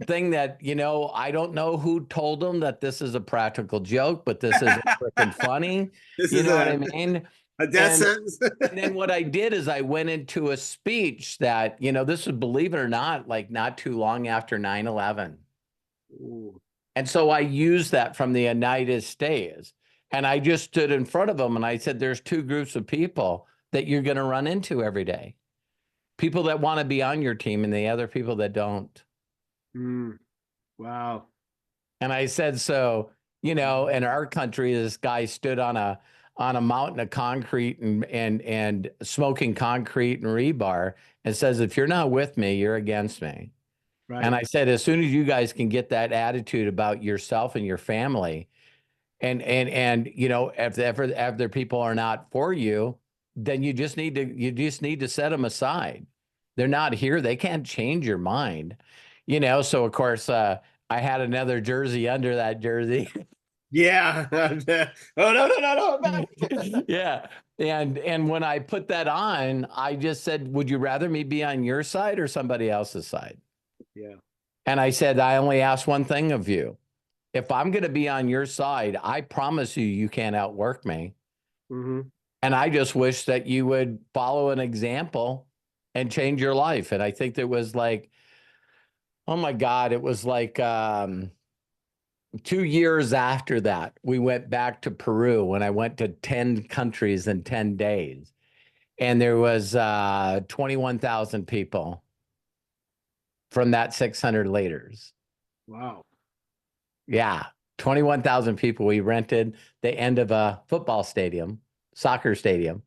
thing that, I don't know who told them that this is a practical joke, but this is freaking funny. This You is know what I mean? a death And- sentence. And then what I did is I went into a speech that, this was, believe it or not, like not too long after 9/11. Ooh. And so I used that from the United States. And I just stood in front of them and I said, there's two groups of people that you're going to run into every day. People that want to be on your team and the other people that don't. Mm. Wow. And I said, so, in our country, this guy stood on a mountain of concrete and smoking concrete and rebar and says, if you're not with me, you're against me. Right. And I said, as soon as you guys can get that attitude about yourself and your family, and if their people are not for you, then you just need to set them aside. They're not here. They can't change your mind. So of course, I had another jersey under that jersey. Yeah. Oh, no. Yeah. And when I put that on, I just said, would you rather me be on your side or somebody else's side? Yeah. And I said, I only ask one thing of you. If I'm going to be on your side, I promise you can't outwork me. Mm-hmm. And I just wish that you would follow an example and change your life. And I think there was like, oh my God, it was like 2 years after that, we went back to Peru when I went to 10 countries in 10 days. And there was 21,000 people from that 600 leaders. Wow. Yeah, 21,000 people. We rented the end of a football stadium, soccer stadium.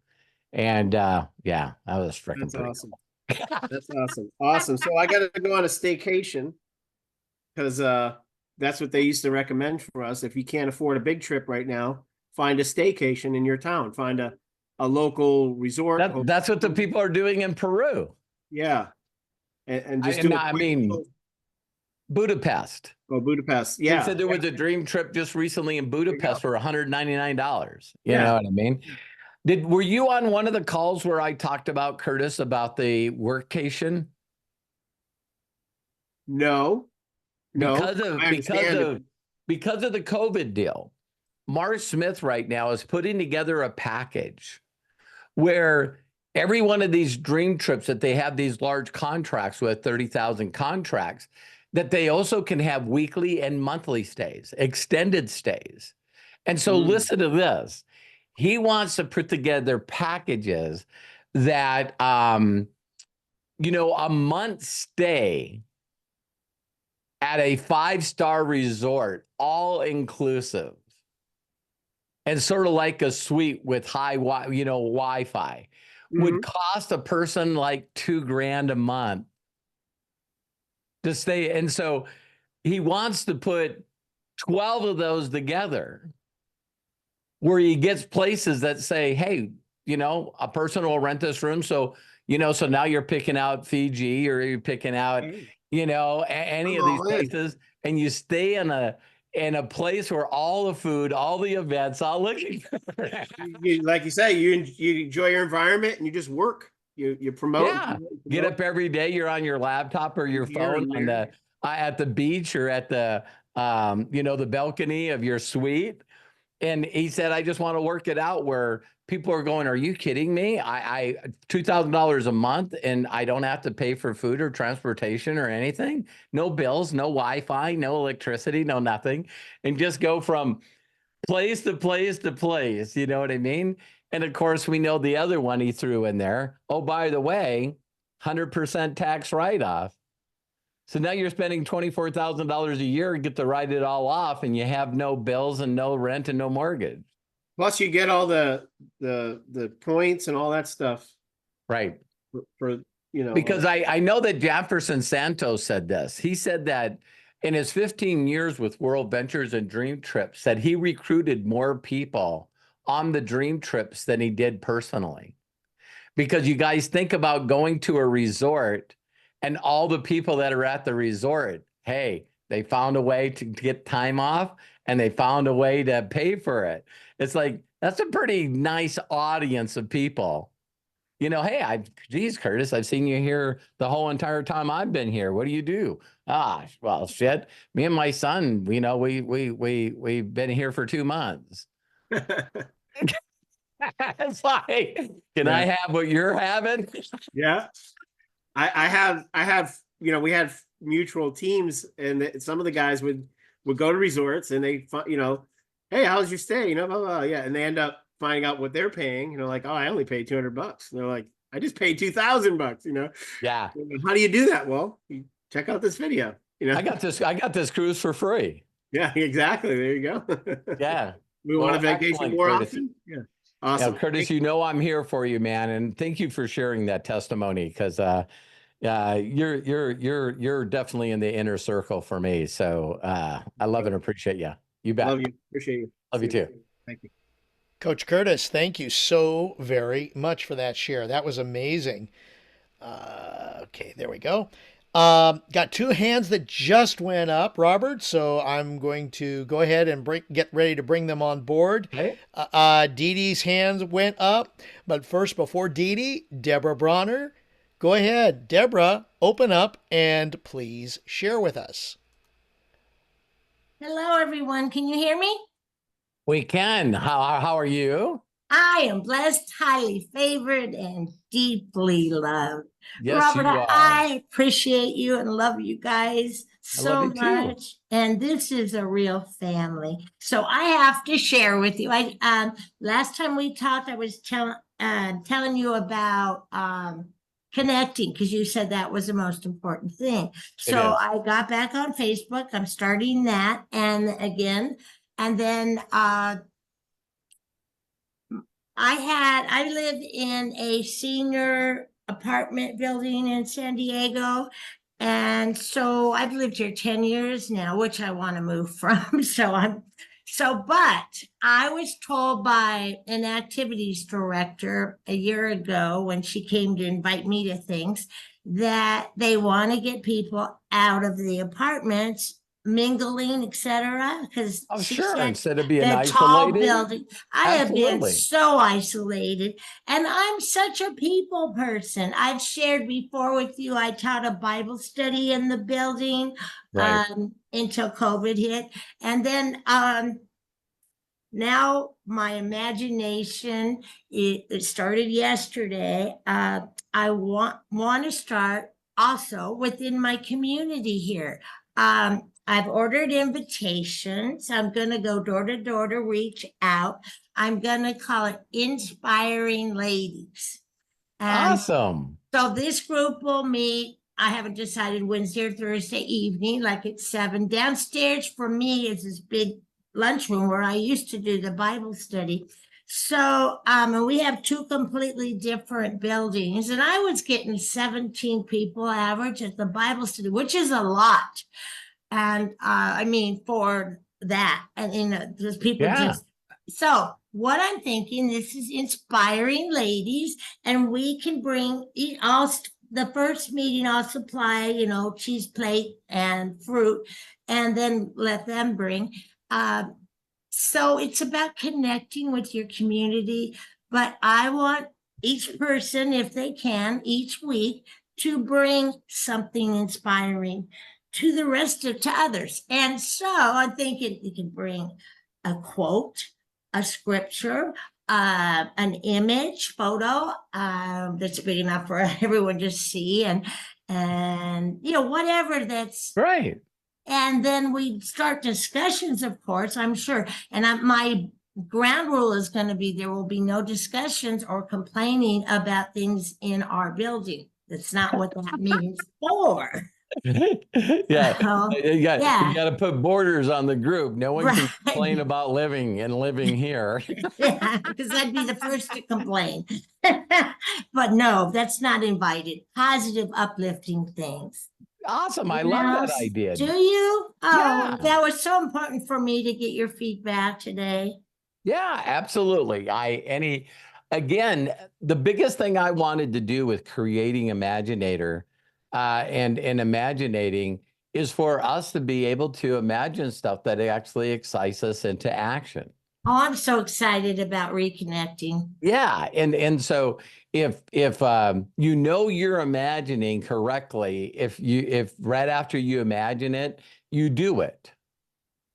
And yeah, that was freaking That's pretty awesome. cool. That's awesome. Awesome. So I got to go on a staycation because that's what they used to recommend for us. If you can't afford a big trip right now, find a staycation in your town. Find a local resort. That's what the people are doing in Peru. Yeah. And just Budapest. Oh, Budapest. Yeah. They said there was a dream trip just recently in Budapest for $199. You Yeah. know what I mean? Were you on one of the calls where I talked about, Curtis, about the workcation? No. Because of the COVID deal, Mark Smith right now is putting together a package where every one of these dream trips that they have these large contracts with, 30,000 contracts, that they also can have weekly and monthly stays, extended stays. And so listen to this. He wants to put together packages that, a month stay at a 5-star resort, all inclusive, and sort of like a suite with high, Wi-Fi, would cost a person like $2,000 a month to stay. And so he wants to put 12 of those together where he gets places that say, hey, a person will rent this room. So, so now you're picking out Fiji or you're picking out, any of these places, and you stay in in a place where all the food, all the events, all looking. Like you say, you enjoy your environment and you just work. You promote. Yeah. Get up every day. You're on your laptop or your Here phone and on there. the at the beach or at the the balcony of your suite. And he said, I just want to work it out where people are going, are you kidding me? I $2,000 a month and I don't have to pay for food or transportation or anything. No bills, no Wi-Fi, no electricity, no nothing. And just go from place to place to place. You know what I mean? And of course, we know the other one he threw in there. Oh, by the way, 100% tax write-off. So now you're spending $24,000 a year and get to write it all off, and you have no bills and no rent and no mortgage. Plus, you get all the points and all that stuff. Right. For because I know that Jefferson Santos said this. He said that in his 15 years with World Ventures and DreamTrips, that he recruited more people on the DreamTrips than he did personally. Because you guys think about going to a resort and all the people that are at the resort, hey, they found a way to get time off and they found a way to pay for it. It's like, that's a pretty nice audience of people. Hey, geez, Curtis, I've seen you here the whole entire time I've been here. What do you do? Well, shit. Me and my son, we've been here for 2 months. It's like, can I have what you're having? Yeah. I have, we had mutual teams, and some of the guys would go to resorts and they, hey, how's your stay? Blah, blah, blah. Yeah. And they end up finding out what they're paying, like, oh, I only paid $200. And they're like, I just paid $2,000, Yeah. How do you do that? Well, you check out this video, I got this cruise for free. Yeah, exactly. There you go. Yeah. We want a vacation more Curtis. often. Yeah. Awesome. Yeah, Curtis, I'm here for you, man. And thank you for sharing that testimony. Cause, you're definitely in the inner circle for me. So, I love and appreciate you. You bet. Love you. Appreciate you. Love you too. Thank you. Coach Curtis, thank you so very much for that share. That was amazing. Okay, there we go. Got 2 hands that just went up, Robert. So I'm going to go ahead and get ready to bring them on board. Okay. Dee Dee's hands went up. But first, before Dee Dee, Deborah Bronner. Go ahead, Deborah, open up and please share with us. Hello, everyone. Can you hear me? We can. How are you? I am blessed, highly favored, and deeply loved. Yes, Robert, you are. I appreciate you and love you guys I so love you too. much. And this is a real family. So I have to share with you. Last time we talked, I was telling you about connecting, because you said that was the most important thing. So I got back on Facebook. I'm starting that. And then I live in a senior apartment building in San Diego. And so I've lived here 10 years now, which I want to move from. But I was told by an activities director a year ago when she came to invite me to things that they want to get people out of the apartments, mingling, etc. Because instead of being tall isolated. building, I have been so isolated, and I'm such a people person. I've shared before with you. I taught a Bible study in the building until COVID hit, and then now my imagination, it started yesterday. I want to start also within my community here. I've ordered invitations. I'm going to go door to door to reach out. I'm going to call it Inspiring Ladies. Awesome. So this group will meet. I haven't decided Wednesday or Thursday evening, like at 7. Downstairs for me is this big lunchroom where I used to do the Bible study. So and we have 2 completely different buildings, and I was getting 17 people average at the Bible study, which is a lot. And for that, and there's people so what I'm thinking, this is Inspiring Ladies, and we can bring the first meeting, I'll supply, cheese plate and fruit, and then let them bring. So it's about connecting with your community, but I want each person, if they can, each week to bring something inspiring to the rest of to others. And so I'm thinking you can bring a quote, a scripture, an image, photo that's big enough for everyone to see, and whatever that's Right. and then we start discussions, of course, I'm sure. And my ground rule is going to be there will be no discussions or complaining about things in our building. That's not what that means for. Yeah. So, You yeah. got to put borders on the group. No one can Right. complain about living here. Yeah, because I'd be the first to complain. But no, that's not invited. Positive, uplifting things. Awesome. I love that Else? idea. Do you? Oh, Yeah. that was so important for me to get your feedback today. Yeah, absolutely. Again, the biggest thing I wanted to do with creating Imaginator and imaginating is for us to be able to imagine stuff that actually excites us into action. Oh, I'm so excited about reconnecting. Yeah, and so if you're imagining correctly, if right after you imagine it, you do it.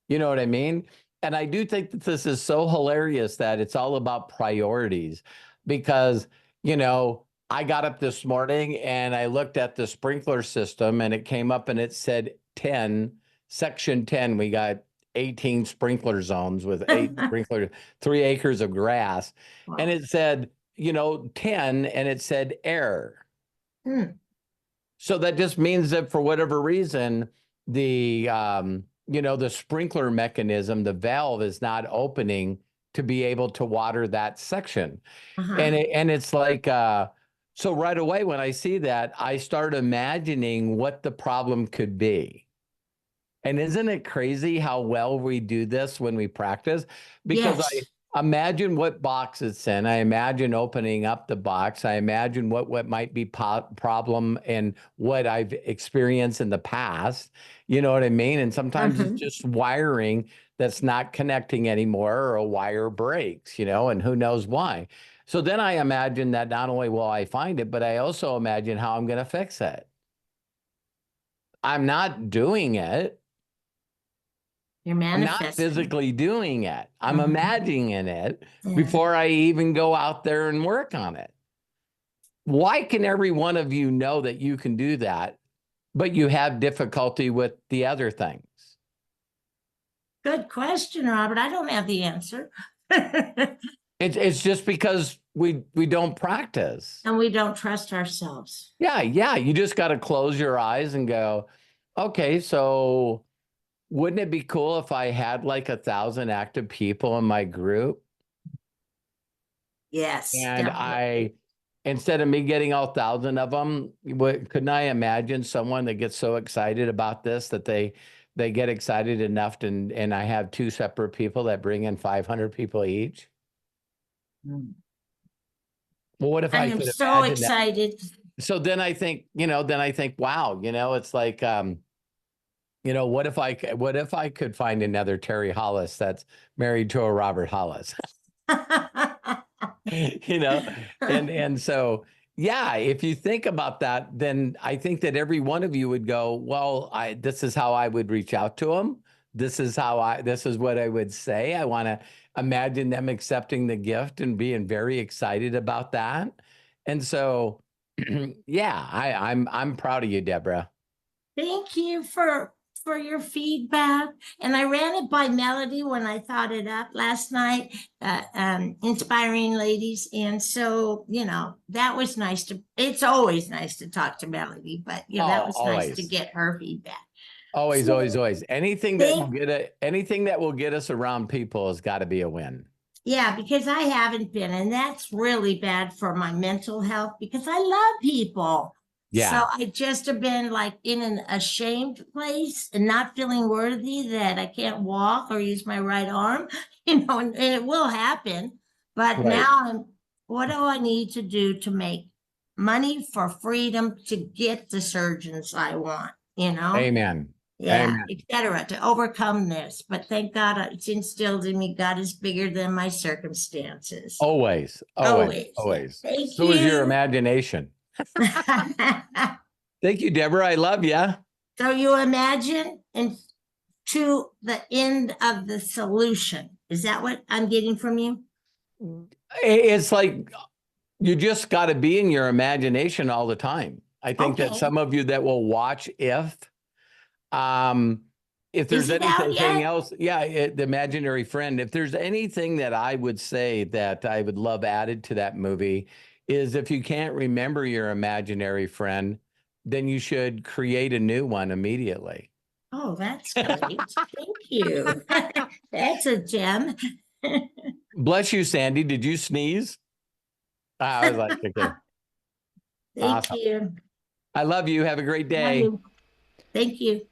You know what I mean? And I do think that this is so hilarious that it's all about priorities because, I got up this morning and I looked at the sprinkler system and it came up and it said 10, section 10. We got 18 sprinkler zones with 8 sprinklers, 3 acres of grass. Wow. And it said, 10 and it said error. So that just means that for whatever reason, the sprinkler mechanism, the valve is not opening to be able to water that section. And it's like, so right away when I see that, I start imagining what the problem could be. And isn't it crazy how well we do this when we practice? Because Yes. I imagine what box it's in. I imagine opening up the box. I imagine what might be problem and what I've experienced in the past. You know what I mean? And sometimes it's just wiring that's not connecting anymore, or a wire breaks, and who knows why. So then I imagine that not only will I find it, but I also imagine how I'm going to fix it. I'm not doing it. You're I'm manifesting. not physically doing it. I'm imagining it before I even go out there and work on it. Why can every one of you know that you can do that, but you have difficulty with the other things? Good question, Robert. I don't have the answer. It's just because we don't practice. And we don't trust ourselves. Yeah. You just got to close your eyes and go, okay, so wouldn't it be cool if I had like 1,000 active people in my group? Yes. And definitely. instead of me getting all 1,000 of them, couldn't I imagine someone that gets so excited about this that they get excited enough and I have 2 separate people that bring in 500 people each? Well, what if I I am could so imagine excited. that? So then I think, wow, it's like, what if I could find another Terry Hollis that's married to a Robert Hollis? And so, yeah, if you think about that, then I think that every one of you would go, well, this is how I would reach out to them. This is what I would say. I want to imagine them accepting the gift and being very excited about that. And so, yeah, I'm proud of you, Deborah. Thank you for your feedback. And I ran it by Melody when I thought it up last night, inspiring ladies. And so, that was nice it's always nice to talk to Melody, but that was nice to get her feedback. Always. Anything that will get us around people has got to be a win. Yeah, because I haven't been, and that's really bad for my mental health because I love people. Yeah. So I just have been like in an ashamed place and not feeling worthy that I can't walk or use my right arm, and it will happen. But now what do I need to do to make money for freedom to get the surgeons I want, Amen. Yeah, Amen. etc. to overcome this. But thank God it's instilled in me. God is bigger than my circumstances. Always. Yeah. Thank So is your you. imagination. Thank you, Deborah. I love you. So you imagine to the end of the solution. Is that what I'm getting from you? It's like you just got to be in your imagination all the time. I think that some of you that will watch if there's Is it out anything yet? else, the imaginary friend, if there's anything that I would say that I would love added to that movie is if you can't remember your imaginary friend, then you should create a new one immediately. Oh, that's great. Thank you. That's a gem. Bless you, Sandy. Did you sneeze? I was like, okay. Thank you. I love you. Have a great day. Thank you.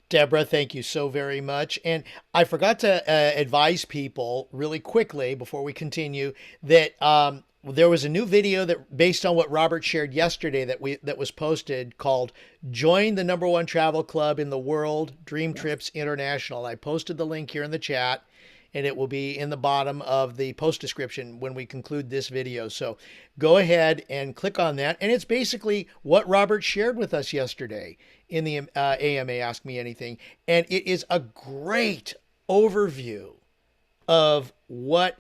Deborah, thank you so very much. And I forgot to advise people really quickly before we continue that there was a new video that based on what Robert shared yesterday that was posted called "Join the #1 Travel Club in the World, DreamTrips International." I posted the link here in the chat, and it will be in the bottom of the post description when we conclude this video. So go ahead and click on that. And it's basically what Robert shared with us yesterday in the AMA Ask Me Anything. And it is a great overview of what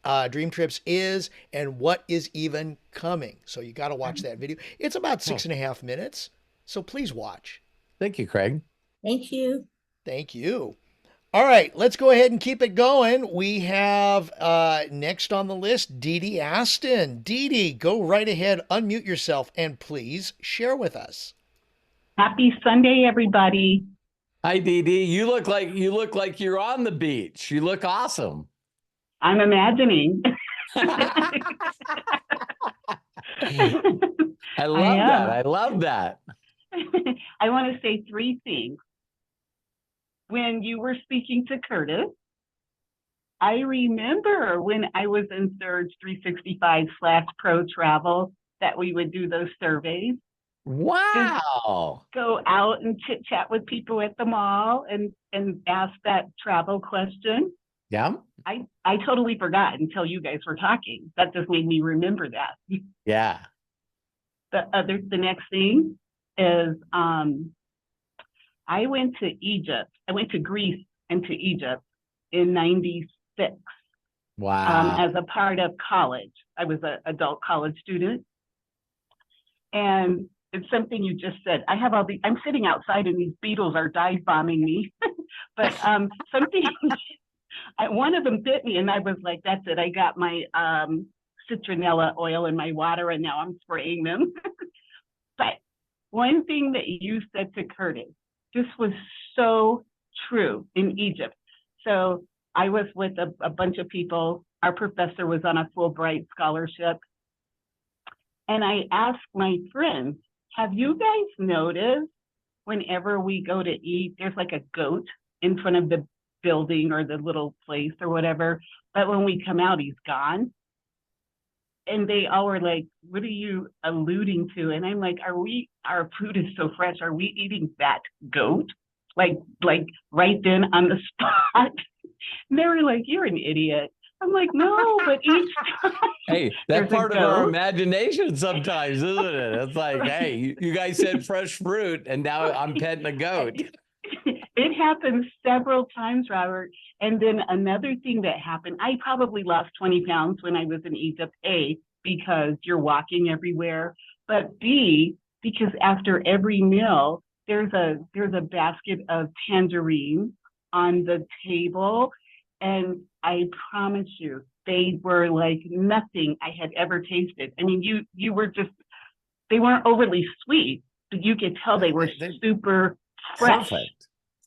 DreamTrips is and what is even coming. So you got to watch that video. It's about 6.5 minutes. So please watch. Thank you, Craig. Thank you. Thank you. All right, let's go ahead and keep it going. We have next on the list, Dee Dee Aston. Dee Dee, go right ahead, unmute yourself, and please share with us. Happy Sunday, everybody. Hi, Dee Dee. You look like you're on the beach. You look awesome. I'm imagining. I love that. I want to say 3 things. When you were speaking to Curtis, I remember when I was in Surge 365/Pro Travel that we would do those surveys. Wow. Just go out and chit chat with people at the mall and ask that travel question. Yeah. I totally forgot until you guys were talking. That just made me remember that. Yeah. The next thing is I went to Egypt. I went to Greece and to Egypt in '96. Wow. As a part of college. I was an adult college student. And it's something you just said. I'm sitting outside and these beetles are dive bombing me. But one of them bit me and I was like, that's it. I got my citronella oil in my water and now I'm spraying them. But one thing that you said to Curtis, this was so true in Egypt. So I was with a bunch of people. Our professor was on a Fulbright scholarship. And I asked my friends, have you guys noticed whenever we go to eat, there's like a goat in front of the building or the little place or whatever, but when we come out, he's gone? And they all were like, what are you alluding to? And I'm like, our food is so fresh. Are we eating that goat? Like right then on the spot? And they were like, you're an idiot. I'm like, no, but each time. Hey, that's part of our imagination sometimes, isn't it? It's like, hey, you guys said fresh fruit and now I'm petting a goat. It happened several times, Robert. And then another thing that happened, I probably lost 20 pounds when I was in Egypt, A, because you're walking everywhere, but B, because after every meal, there's a basket of tangerines on the table. And I promise you, they were like nothing I had ever tasted. I mean, they weren't overly sweet, but you could tell they were super fresh.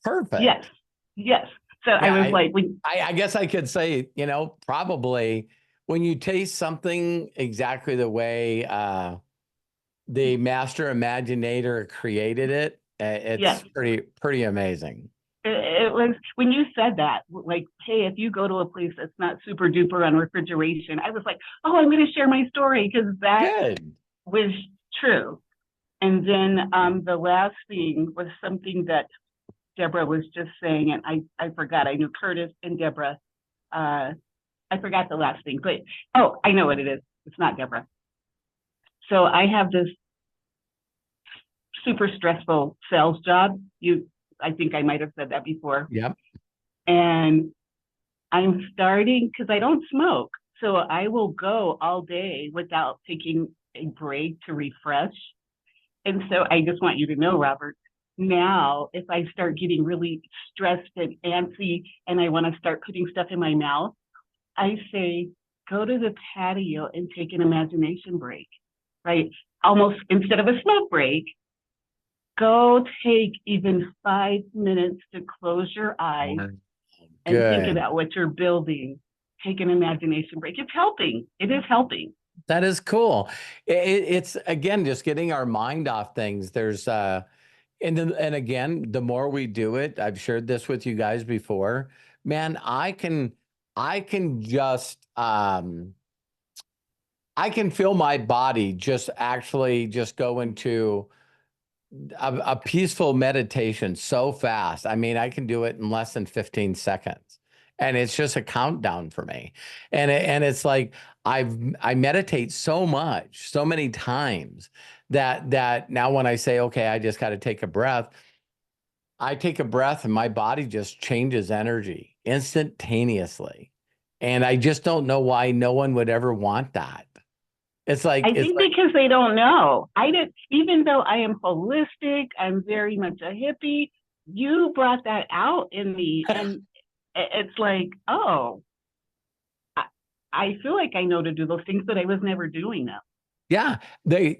Perfect. Yes. So yeah, I was I guess I could say, probably when you taste something exactly the way the master imaginator created it, it's pretty amazing. It was when you said that, like, hey, if you go to a place that's not super duper on refrigeration, I was like, oh, I'm going to share my story because that was true. And then the last thing was something that Deborah was just saying, and I forgot. I knew Curtis and Deborah. I forgot the last thing, but oh, I know what it is. It's not Deborah. So I have this super stressful sales job. I think I might have said that before. Yep. And I'm starting, because I don't smoke, so I will go all day without taking a break to refresh. And so I just want you to know, Robert, now if I start getting really stressed and antsy and I want to start putting stuff in my mouth, I say, go to the patio and take an imagination break, right? Almost instead of a smoke break, go take even 5 minutes to close your eyes and think about what you're building. Take an imagination break. It's helping. It is helping. That is cool. It's again, just getting our mind off things. There's and again, the more we do it, I've shared this with you guys before, man, I can just I can feel my body just actually just go into a peaceful meditation so fast. I mean, I can do it in less than 15 seconds. And it's just a countdown for me. And it's like I meditate so much, so many times that now when I say, okay, I just got to take a breath, I take a breath and my body just changes energy instantaneously. And I just don't know why no one would ever want that. It's like, I think because they don't know. Even though I am holistic, I'm very much a hippie. You brought that out in me, and it's like, oh, I feel like I know to do those things, but I was never doing them. Yeah, the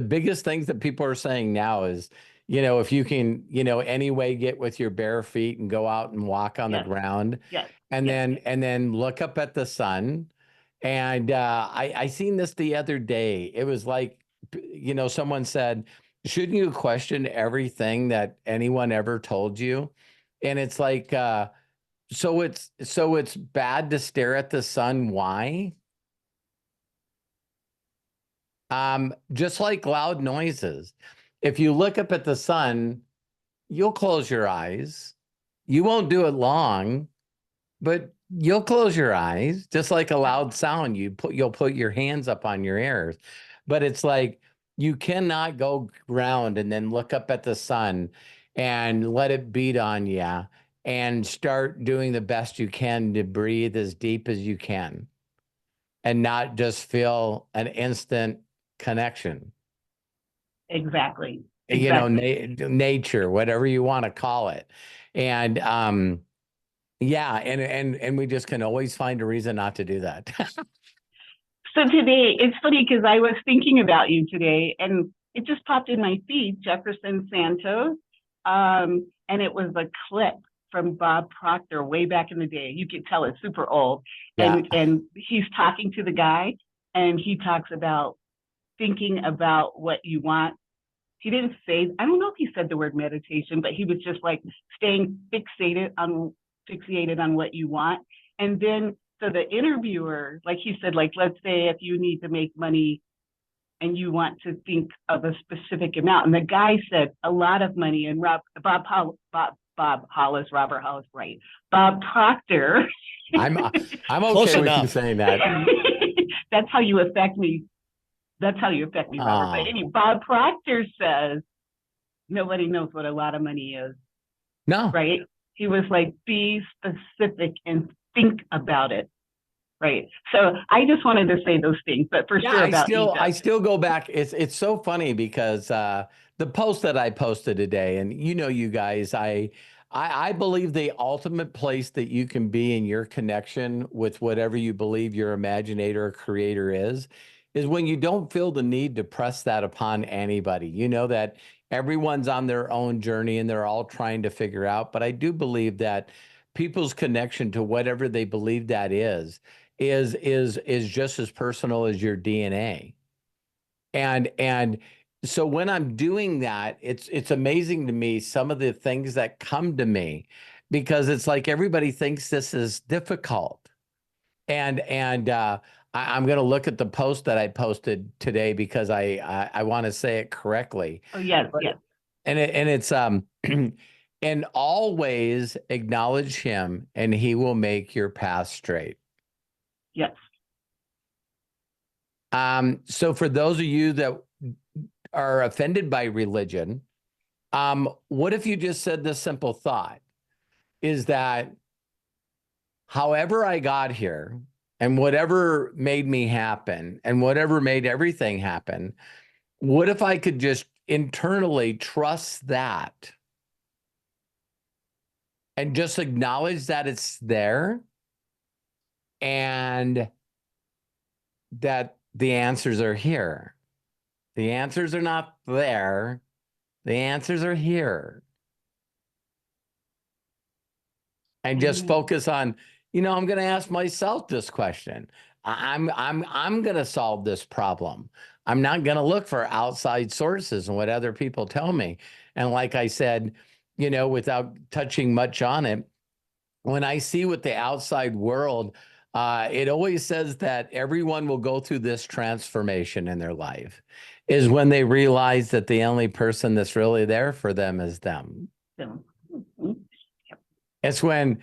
biggest things that people are saying now is, if you can, anyway, get with your bare feet and go out and walk on the ground, and then look up at the sun. And I seen this the other day. It was like, someone said, shouldn't you question everything that anyone ever told you? And it's like, so it's bad to stare at the sun. Why? Just like loud noises. If you look up at the sun, you'll close your eyes. You won't do it long, but you'll close your eyes. Just like a loud sound, you'll put your hands up on your ears. But it's like you cannot go ground and then look up at the sun and let it beat on you and start doing the best you can to breathe as deep as you can and not just feel an instant connection. Exactly. Nature, whatever you want to call it. And yeah, and we just can always find a reason not to do that. So today, it's funny because I was thinking about you today, and it just popped in my feed, Jefferson Santos, and it was a clip from Bob Proctor way back in the day. You could tell it's super old. And he's talking to the guy, and he talks about thinking about what you want. He didn't say, I don't know if he said the word meditation, but he was just like staying fixated on what you want. And then, so the interviewer, like he said, like, let's say if you need to make money and you want to think of a specific amount. And the guy said a lot of money, and Robert Hollis, right. Bob Proctor. I'm okay with you saying that. That's how you affect me. That's how you affect me, Robert. But anyway, Bob Proctor says nobody knows what a lot of money is. No. Right? He was like, be specific and think about it. Right. So I just wanted to say those things, but for sure about I still go back. It's so funny because the post that I posted today, and you guys, I believe the ultimate place that you can be in your connection with whatever you believe your imaginator or creator is when you don't feel the need to press that upon anybody. You know that everyone's on their own journey and they're all trying to figure out. But I do believe that people's connection to whatever they believe that is just as personal as your DNA. And so when I'm doing that, it's amazing to me some of the things that come to me, because it's like everybody thinks this is difficult. And I'm going to look at the post that I posted today because I want to say it correctly. Oh, yes, But- yes. And it's and always acknowledge him and he will make your path straight. Yes. So for those of you that are offended by religion, what if you just said this simple thought is that however I got here and whatever made me happen and whatever made everything happen, what if I could just internally trust that and just acknowledge that it's there and that the answers are here. The answers are not there. The answers are here. And just focus on, I'm going to ask myself this question. I'm going to solve this problem. I'm not going to look for outside sources and what other people tell me. And like I said, without touching much on it, when I see what the outside world, it always says that everyone will go through this transformation in their life is when they realize that the only person that's really there for them is them. It's when,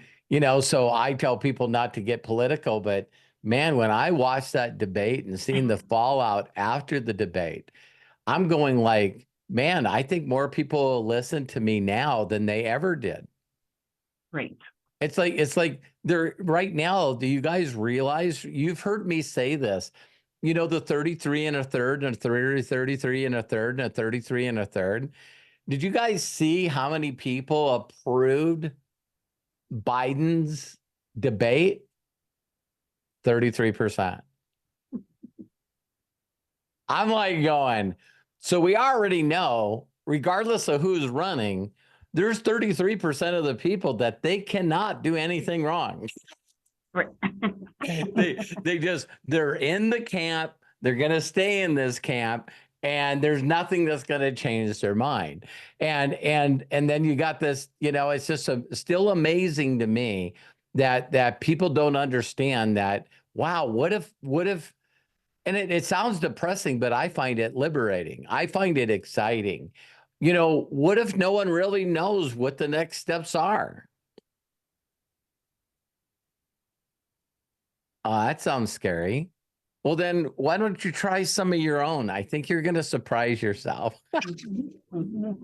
so I tell people not to get political, but man, when I watched that debate and seeing the fallout after the debate, I'm going like, man, I think more people listen to me now than they ever did. Right. It's like they're right now. Do you guys realize you've heard me say this, the 33 and a third and a 33 and a third and a 33 and a third. Did you guys see how many people approved Biden's debate? 33%. I'm like going, so we already know, regardless of who's running, there's 33% of the people that they cannot do anything wrong. Right. They're in the camp. They're going to stay in this camp. And there's nothing that's going to change their mind. And then you got this, it's just still amazing to me that people don't understand that, wow, what if, and it sounds depressing, but I find it liberating. I find it exciting. What if no one really knows what the next steps are? That sounds scary. Well, then why don't you try some of your own? I think you're going to surprise yourself.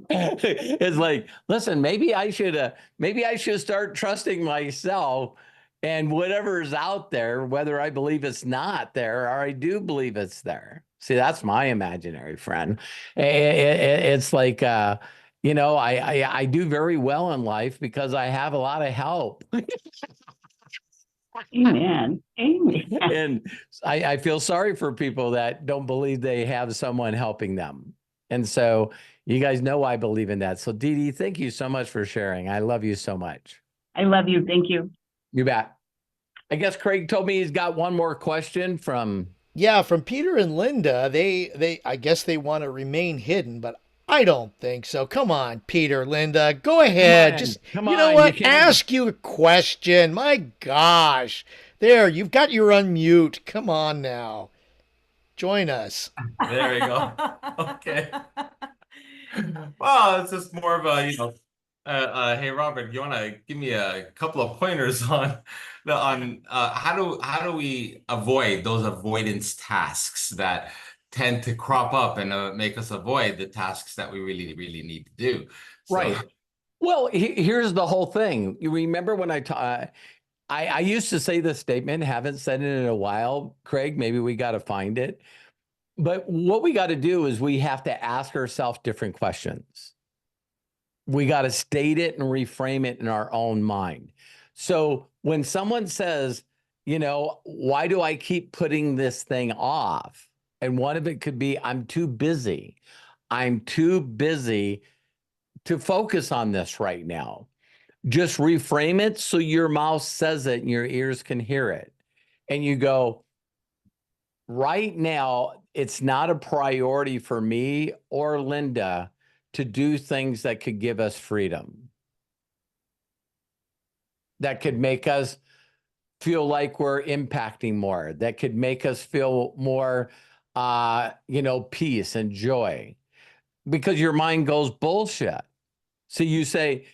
It's like, listen, maybe I should start trusting myself and whatever's out there, whether I believe it's not there or I do believe it's there. See, that's my imaginary friend. It's like, I do very well in life because I have a lot of help. Amen. Amen. And I feel sorry for people that don't believe they have someone helping them. And so you guys know I believe in that. So Dee Dee, thank you so much for sharing. I love you so much. I love you. Thank you. You bet. I guess Craig told me he's got one more question from... Yeah, from Peter and Linda. They I guess they want to remain hidden, but I don't think so. Come on, Peter, Linda, go ahead. You know what? Ask you a question. My gosh. There, you've got your unmute. Come on now. Join us. There we go. Okay. Well, it's just more of a, hey Robert, you want to give me a couple of pointers on how do we avoid those avoidance tasks that tend to crop up and make us avoid the tasks that we really, really need to do. So, right. Well, here's the whole thing. You remember when I used to say this statement, haven't said it in a while, Craig, maybe we got to find it. But what we got to do is we have to ask ourselves different questions. We got to state it and reframe it in our own mind. So when someone says, why do I keep putting this thing off? And one of it could be, I'm too busy. I'm too busy to focus on this right now. Just reframe it so your mouth says it and your ears can hear it. And you go, right now, it's not a priority for me or Linda to do things that could give us freedom, that could make us feel like we're impacting more, that could make us feel more, peace and joy, because your mind goes bullshit. So you say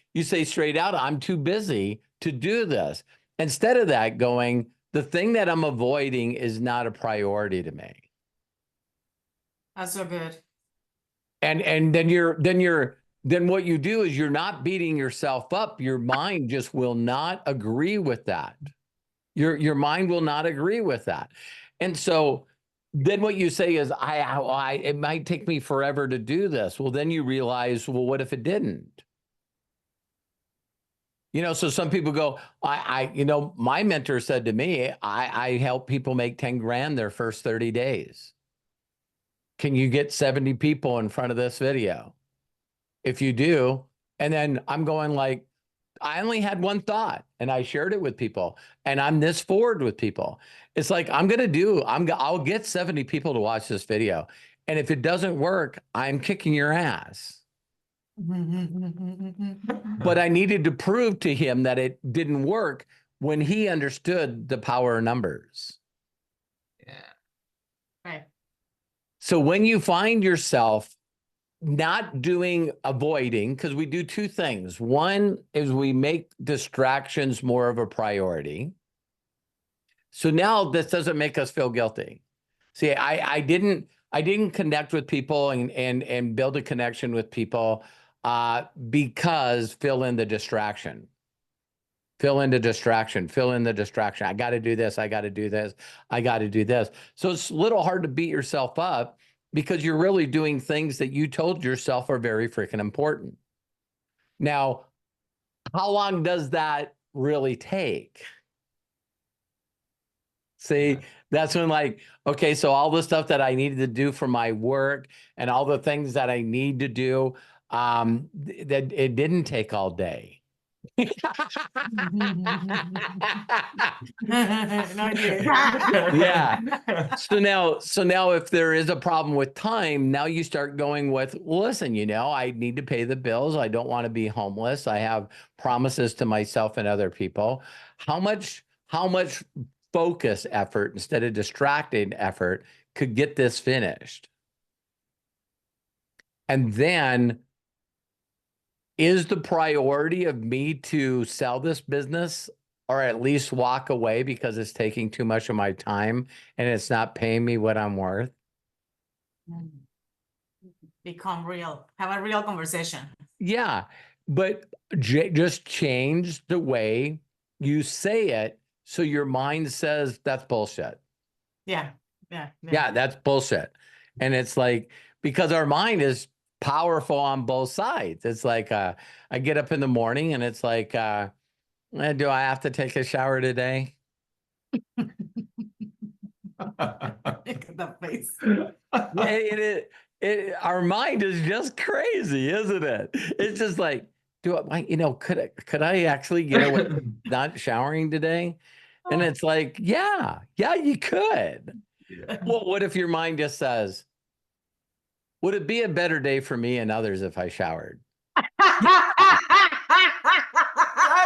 straight out, I'm too busy to do this. Instead of that, going, the thing that I'm avoiding is not a priority to me. That's so good. And then what you do is you're not beating yourself up. Your mind just will not agree with that. Your mind will not agree with that. And so then what you say is, it might take me forever to do this. Well, then you realize, well, what if it didn't? So some people go, my mentor said to me, I help people make 10 grand their first 30 days. Can you get 70 people in front of this video? If you do, and then I'm going like, I only had one thought and I shared it with people, and I'm this forward with people. It's like, I'll get 70 people to watch this video. And if it doesn't work, I'm kicking your ass. But I needed to prove to him that it didn't work when he understood the power of numbers. Yeah. Right. So when you find yourself not avoiding, because we do two things. One is we make distractions more of a priority. So now this doesn't make us feel guilty. See, I didn't connect with people and build a connection with people because fill in the distraction. Fill in the distraction. I got to do this. I got to do this. I got to do this. So it's a little hard to beat yourself up, because you're really doing things that you told yourself are very freaking important. Now, how long does that really take? See, that's when, like, okay, so all the stuff that I needed to do for my work and all the things that I need to do, that it didn't take all day. No, I did. Yeah. So now if there is a problem with time, now you start going with, listen, I need to pay the bills. I don't want to be homeless. I have promises to myself and other people. How much focus effort instead of distracted effort could get this finished? And then, is the priority of me to sell this business, or at least walk away because it's taking too much of my time and it's not paying me what I'm worth? Become real. Have a real conversation. Yeah, but just change the way you say it so your mind says that's bullshit. Yeah. Yeah, that's bullshit. And it's like, because our mind is powerful on both sides. It's like, I get up in the morning and it's like, do I have to take a shower today? Look at that face. Our mind is just crazy, isn't it? It's just like, could I actually get away with not showering today? And it's like, yeah, you could. Yeah. Well, what if your mind just says, would it be a better day for me and others if I showered? That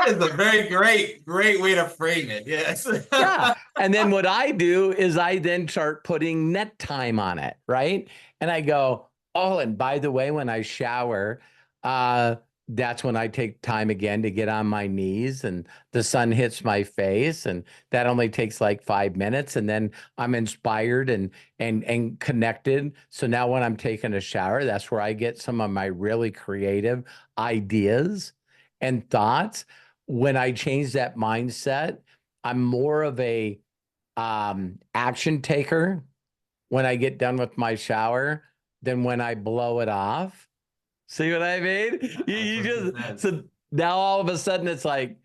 is a very great way to frame it. Yes. Yeah. And then what I do is I then start putting net time on it, right? And I go, oh, and by the way, when I shower, that's when I take time again to get on my knees and the sun hits my face, and that only takes like 5 minutes, and then I'm inspired and connected. So now when I'm taking a shower, that's where I get some of my really creative ideas and thoughts. When I change that mindset, I'm more of a action taker when I get done with my shower than when I blow it off. See what I mean? So now all of a sudden it's like,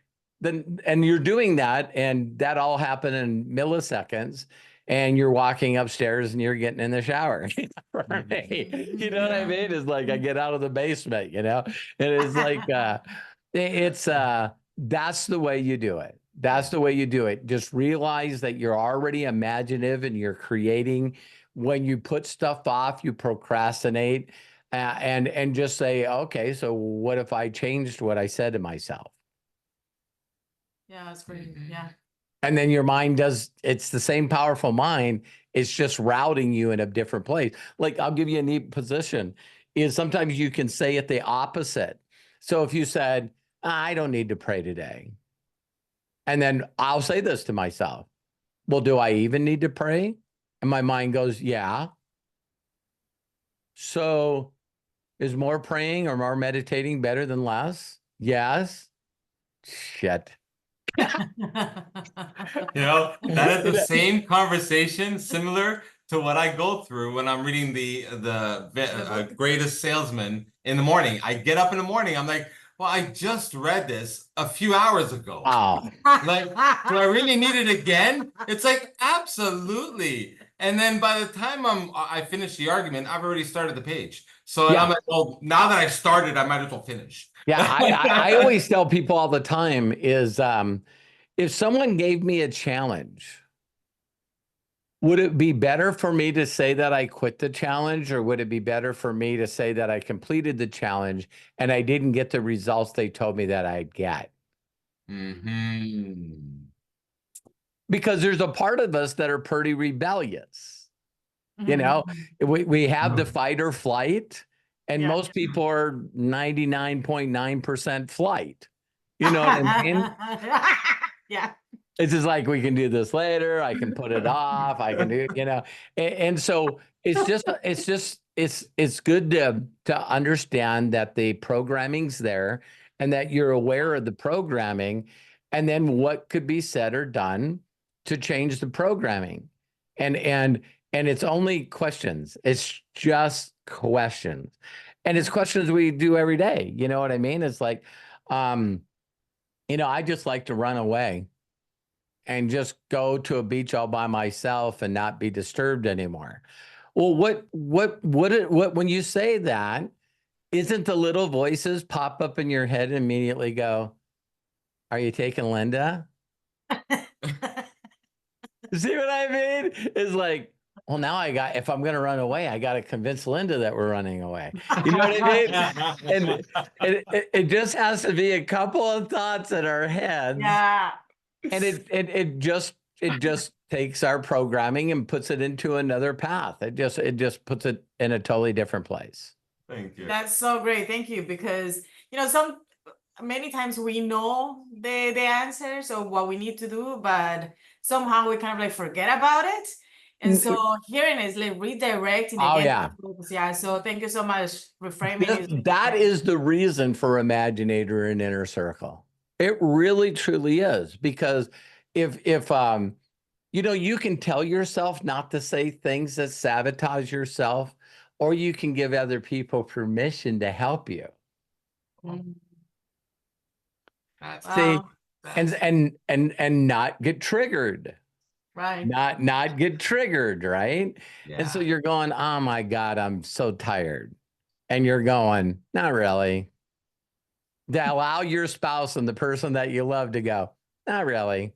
and you're doing that, and that all happened in milliseconds, and you're walking upstairs and you're getting in the shower. Right? You know what I mean? It's like I get out of the basement, and it's like, that's the way you do it. That's the way you do it. Just realize that you're already imaginative and you're creating. When you put stuff off, you procrastinate. And just say, okay, so what if I changed what I said to myself? Yeah, that's great. Yeah. And then your mind it's the same powerful mind. It's just routing you in a different place. Like, I'll give you a neat position is sometimes you can say it the opposite. So if you said, I don't need to pray today. And then I'll say this to myself. Well, do I even need to pray? And my mind goes, yeah. So is more praying or more meditating better than less? Yes. Shit. You know, that is the same conversation, similar to what I go through when I'm reading the Greatest Salesman in the morning. I get up in the morning, I'm like, well, I just read this a few hours ago. Oh, Like, do I really need it again? It's like, absolutely. And then by the time I finish the argument, I've already started the page. So Yeah. I'm like, well, now that I started, I might as well finish. yeah. I always tell people all the time is if someone gave me a challenge, would it be better for me to say that I quit the challenge, or would it be better for me to say that I completed the challenge and I didn't get the results they told me that I'd get? Mm-hmm. Because there's a part of us that are pretty rebellious. You know, we have the fight or flight, and most people are 99.9% flight. You know what I mean? Yeah. It's just like, we can do this later. I can put it off. I can do, you know, and so it's good to understand that the programming's there and that you're aware of the programming, and then what could be said or done to change the programming. And it's only questions. It's just questions. And it's questions we do every day. You know what I mean? It's like, you know, I just like to run away and just go to a beach all by myself and not be disturbed anymore. Well, what when you say that, isn't the little voices pop up in your head and immediately go, are you taking Linda? See what I mean? It's like, well, now if I'm going to run away, I got to convince Linda that we're running away. You know what I mean? And it just has to be a couple of thoughts in our heads. Yeah. And it just takes our programming and puts it into another path. It just puts it in a totally different place. Thank you. That's so great. Thank you. Because, you know, many times we know the answers or what we need to do, but somehow we kind of like forget about it. And so hearing is like redirecting Oh, again. yeah. Yeah. So thank you so much. Reframing That is the reason for Imaginator and Inner Circle. It really truly is, because if you know, you can tell yourself not to say things that sabotage yourself, or you can give other people permission to help you. See, and not get triggered. Right. Not get triggered, right? Yeah. And so you're going, oh my God, I'm so tired. And you're going, not really. To allow your spouse and the person that you love to go, not really.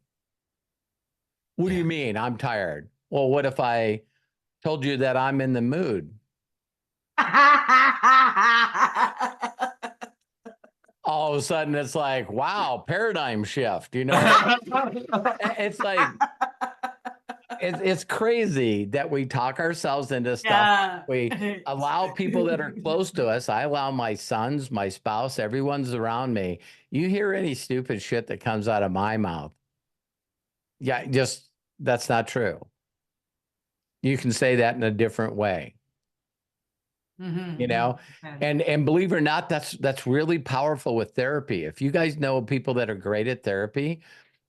What do you mean? I'm tired. Well, what if I told you that I'm in the mood? All of a sudden it's like, wow, paradigm shift, you know? It's like, it's crazy that we talk ourselves into stuff. Yeah. We allow people that are close to us. I allow my sons, my spouse, everyone's around me. You hear any stupid shit that comes out of my mouth, yeah, just, that's not true. You can say that in a different way. You know, and believe it or not, that's really powerful with therapy. If you guys know people that are great at therapy,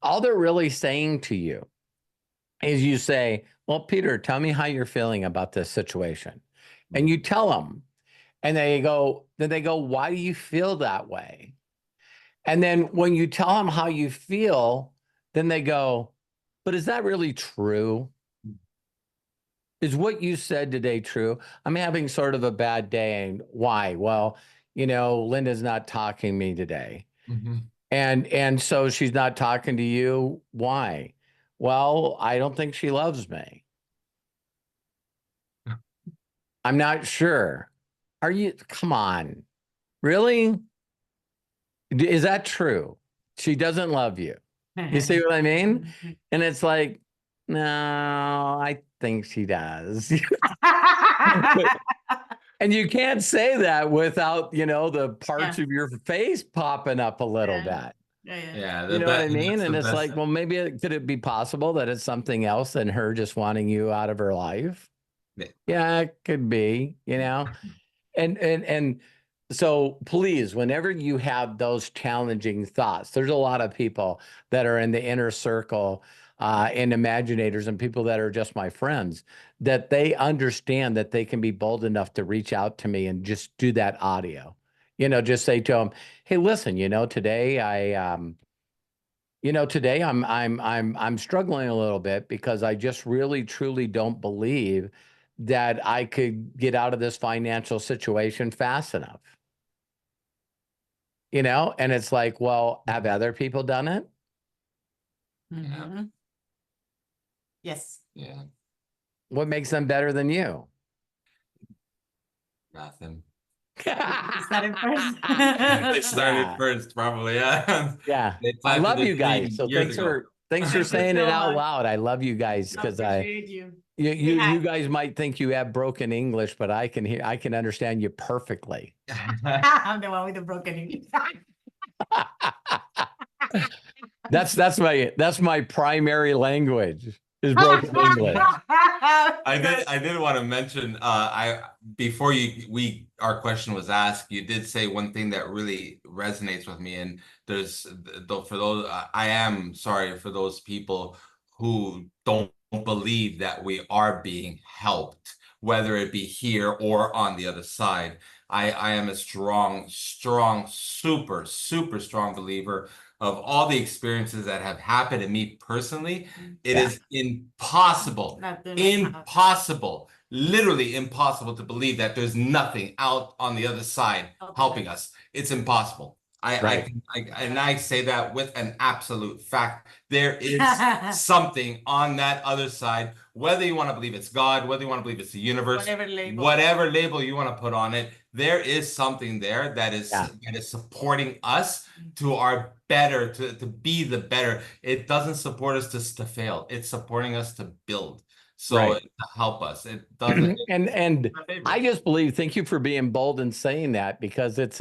all they're really saying to you is, you say, well, Peter, tell me how you're feeling about this situation. And you tell them, and then they go, why do you feel that way? And then when you tell them how you feel, then they go, but is that really true? Is what you said today true? I'm having sort of a bad day. And why? Well, you know, Linda's not talking to me today. And so she's not talking to you. Why? Well, I don't think she loves me. I'm not sure. Are you? Come on. Really? Is that true? She doesn't love you. You see what I mean? And it's like, no, I think she does. And you can't say that without, the parts of your face popping up a little bit. Yeah, You know what I mean? that's And the it's best. like, well, maybe could it be possible that it's something else than her just wanting you out of her life? Yeah, it could be, And so please, whenever you have those challenging thoughts, there's a lot of people that are in the inner circle and imaginators and people that are just my friends, that they understand that they can be bold enough to reach out to me and just do that audio. Just say to them, hey, listen, today today I'm struggling a little bit because I just really truly don't believe that I could get out of this financial situation fast enough. And it's like, well, have other people done it? Yes. Yeah, What makes them better than you? nothing. Started first. They started Yeah. first, probably. Yeah. Yeah. They I planted love the you guys. seed So years thanks ago. for saying it so out much. loud. I love you guys because Appreciate you. you guys might think you have broken English, but I can understand you perfectly. I'm the one with the broken English. That's my primary language is broken English. I did want to mention before our question was asked, you did say one thing that really resonates with me, and there's for those I am sorry for those people who don't believe that we are being helped, whether it be here or on the other side. I am a strong, super, super strong believer of all the experiences that have happened to me personally. It is impossible, literally impossible to believe that there's nothing out on the other side helping us. It's impossible. I say that with an absolute fact. There is something on that other side, whether you want to believe it's God, whether you want to believe it's the universe, whatever label you want to put on it, there is something there that is supporting us to our better, to be the better. It doesn't support us to fail. It's supporting us to build. So to help us. It doesn't. And I just believe, thank you for being bold and saying that, because it's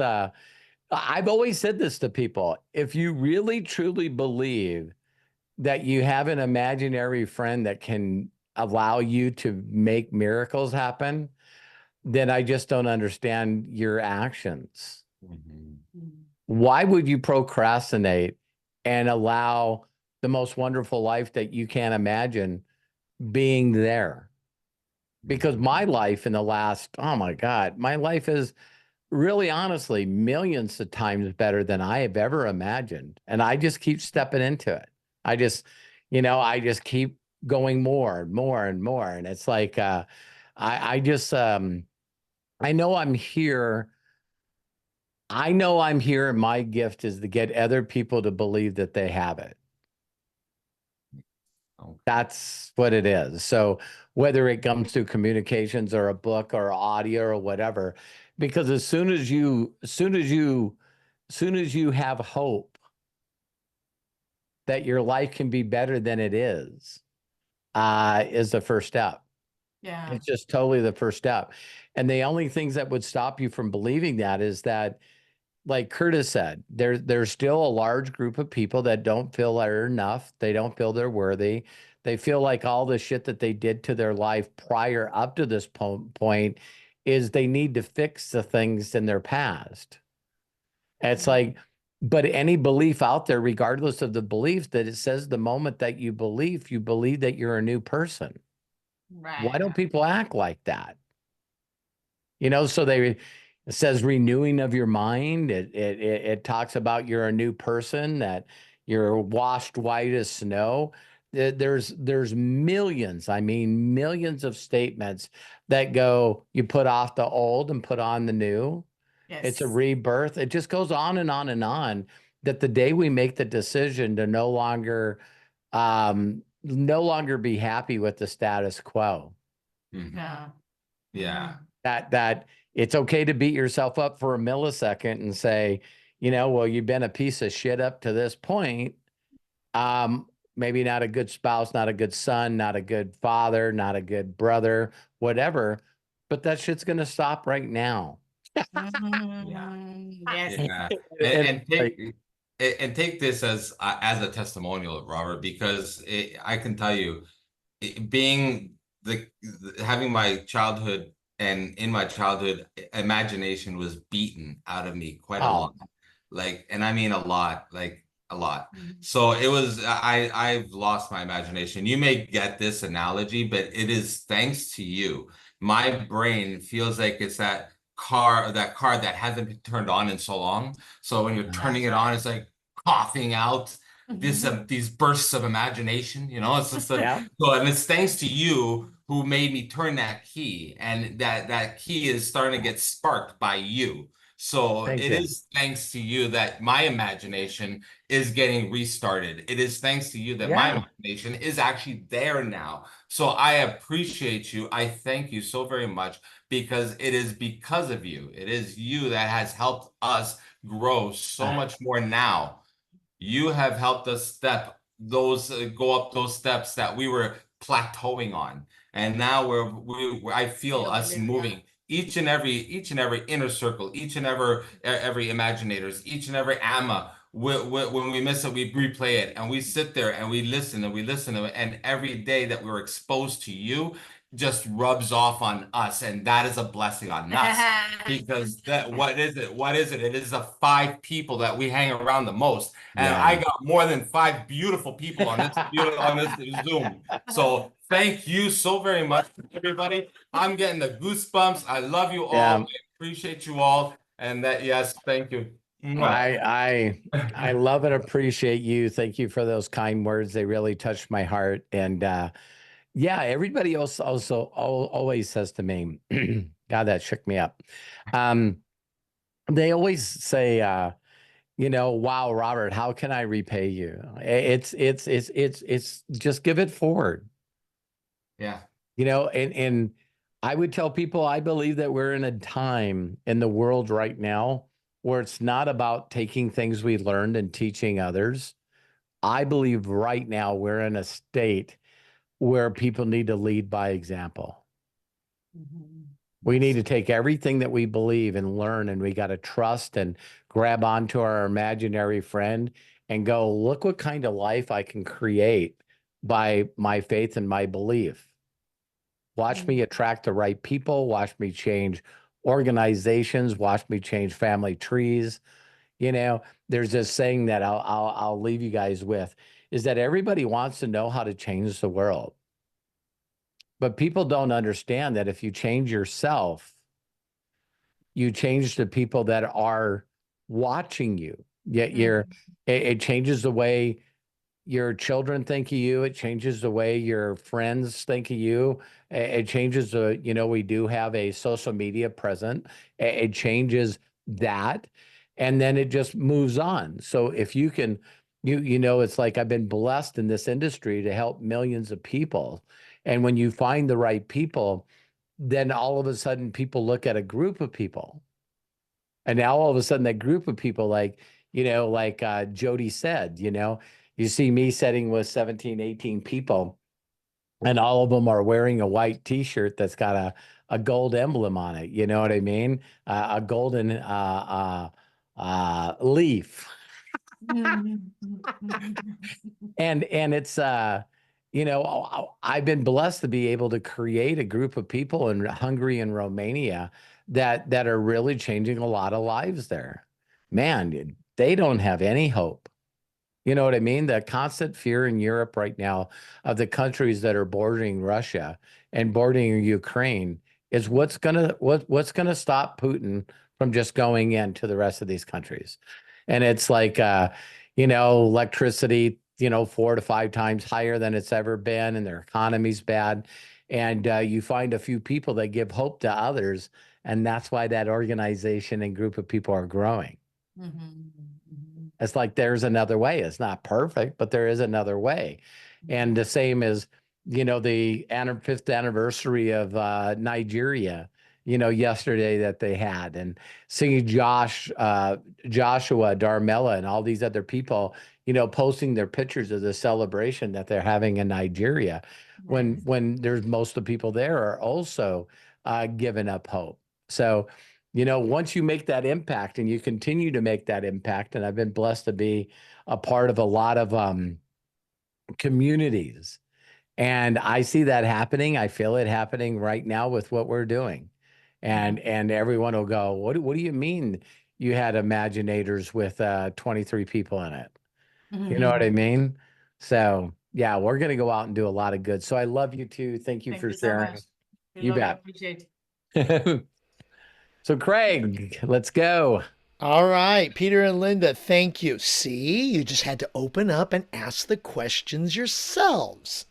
I've always said this to people. If you really truly believe that you have an imaginary friend that can allow you to make miracles happen, then I just don't understand your actions. Why would you procrastinate and allow the most wonderful life that you can imagine being there? Because my life in the last, oh my God, my life is really honestly millions of times better than I have ever imagined. And I just keep stepping into it. I just keep going more and more and more. And it's like, I know I'm here. I know I'm here, and my gift is to get other people to believe that they have it. That's what it is. So whether it comes to communications or a book or audio or whatever, because as soon as you have hope that your life can be better than it is the first step. Yeah. It's just totally the first step. And the only things that would stop you from believing that is that, like Curtis said, there's still a large group of people that don't feel they're enough. They don't feel they're worthy. They feel like all the shit that they did to their life prior up to this point is they need to fix the things in their past. It's like, but any belief out there, regardless of the belief, that it says the moment that you believe that you're a new person. Right. Why don't people act like that? So it says renewing of your mind. It talks about you're a new person, that you're washed white as snow. There's millions, millions of statements that go, you put off the old and put on the new. Yes. It's a rebirth. It just goes on and on and on, that the day we make the decision to no longer be happy with the status quo. Yeah. Yeah. That it's okay to beat yourself up for a millisecond and say, well, you've been a piece of shit up to this point. Maybe not a good spouse, not a good son, not a good father, not a good brother, whatever. But that shit's going to stop right now. Yes. Yeah, And like, and take this as a testimonial, Robert, because I can tell you, being having my childhood, and in my childhood, imagination was beaten out of me quite a lot, like, and I mean a lot, like a lot. So it was I've lost my imagination. You may get this analogy, but it is thanks to you. My brain feels like it's that car that hasn't been turned on in so long. So when you're turning it on, it's like coughing out these bursts of imagination. It's just so, and it's thanks to you who made me turn that key, and that key is starting to get sparked by you. So Thank it you. is thanks to you that my imagination is getting restarted. It is thanks to you that my imagination is actually there now. So I appreciate you. I thank you so very much, because it is because of you. It is you that has helped us grow so much more now. You have helped us go up those steps that we were plateauing on, and now I feel us moving each and every inner circle, each and every imaginators, each and every AMA. When we miss it, we replay it, and we sit there and we listen and we listen, and every day that we're exposed to you just rubs off on us, and that is a blessing on us. Because what is it? It is the 5 people that we hang around the most, and I got more than 5 beautiful people on this Zoom. So thank you so very much, everybody. I'm getting the goosebumps. I love you all. I appreciate you all, and thank you. I love and appreciate you. Thank you for those kind words. They really touched my heart. And everybody else also always says to me, God, that shook me up. They always say, wow, Robert, how can I repay you? It's just give it forward. Yeah. And I would tell people, I believe that we're in a time in the world right now where it's not about taking things we learned and teaching others. I believe right now we're in a state where people need to lead by example. We need to take everything that we believe and learn, and we got to trust and grab onto our imaginary friend and go, look what kind of life I can create by my faith and my belief. Watch me attract the right people. Watch me change organizations. Watch me change family trees. There's this saying that I'll leave you guys with, is that everybody wants to know how to change the world. But people don't understand that if you change yourself, you change the people that are watching you. Yet it changes the way your children think of you. It changes the way your friends think of you. It changes we do have a social media present. It changes that. And then it just moves on. So if you can, it's like I've been blessed in this industry to help millions of people. And when you find the right people, then all of a sudden people look at a group of people. And now all of a sudden that group of people, like Jody said, you see me sitting with 17, 18 people, and all of them are wearing a white T-shirt that's got a gold emblem on it. You know what I mean? A golden leaf. And it's I've been blessed to be able to create a group of people in Hungary and Romania that are really changing a lot of lives there. Man, they don't have any hope. You know what I mean? The constant fear in Europe right now of the countries that are bordering Russia and bordering Ukraine is what's gonna stop Putin from just going into the rest of these countries. And it's like electricity, 4 to 5 times higher than it's ever been, and their economy's bad. And you find a few people that give hope to others, and that's why that organization and group of people are growing. It's like there's another way. It's not perfect, but there is another way. And the same as, the 5th anniversary of Nigeria, yesterday that they had, and seeing Joshua, Darmella, and all these other people, posting their pictures of the celebration that they're having in Nigeria, when there's most of the people there are also giving up hope. So, once you make that impact and you continue to make that impact, and I've been blessed to be a part of a lot of communities, and I see that happening. I feel it happening right now with what we're doing. And everyone will go, what do you mean you had Imaginators with 23 people in it? You know what I mean? So yeah, we're going to go out and do a lot of good. So I love you too. Thank you for sharing. So You bet. Appreciate. So Craig, let's go. All right, Peter and Linda, thank you. See, you just had to open up and ask the questions yourselves.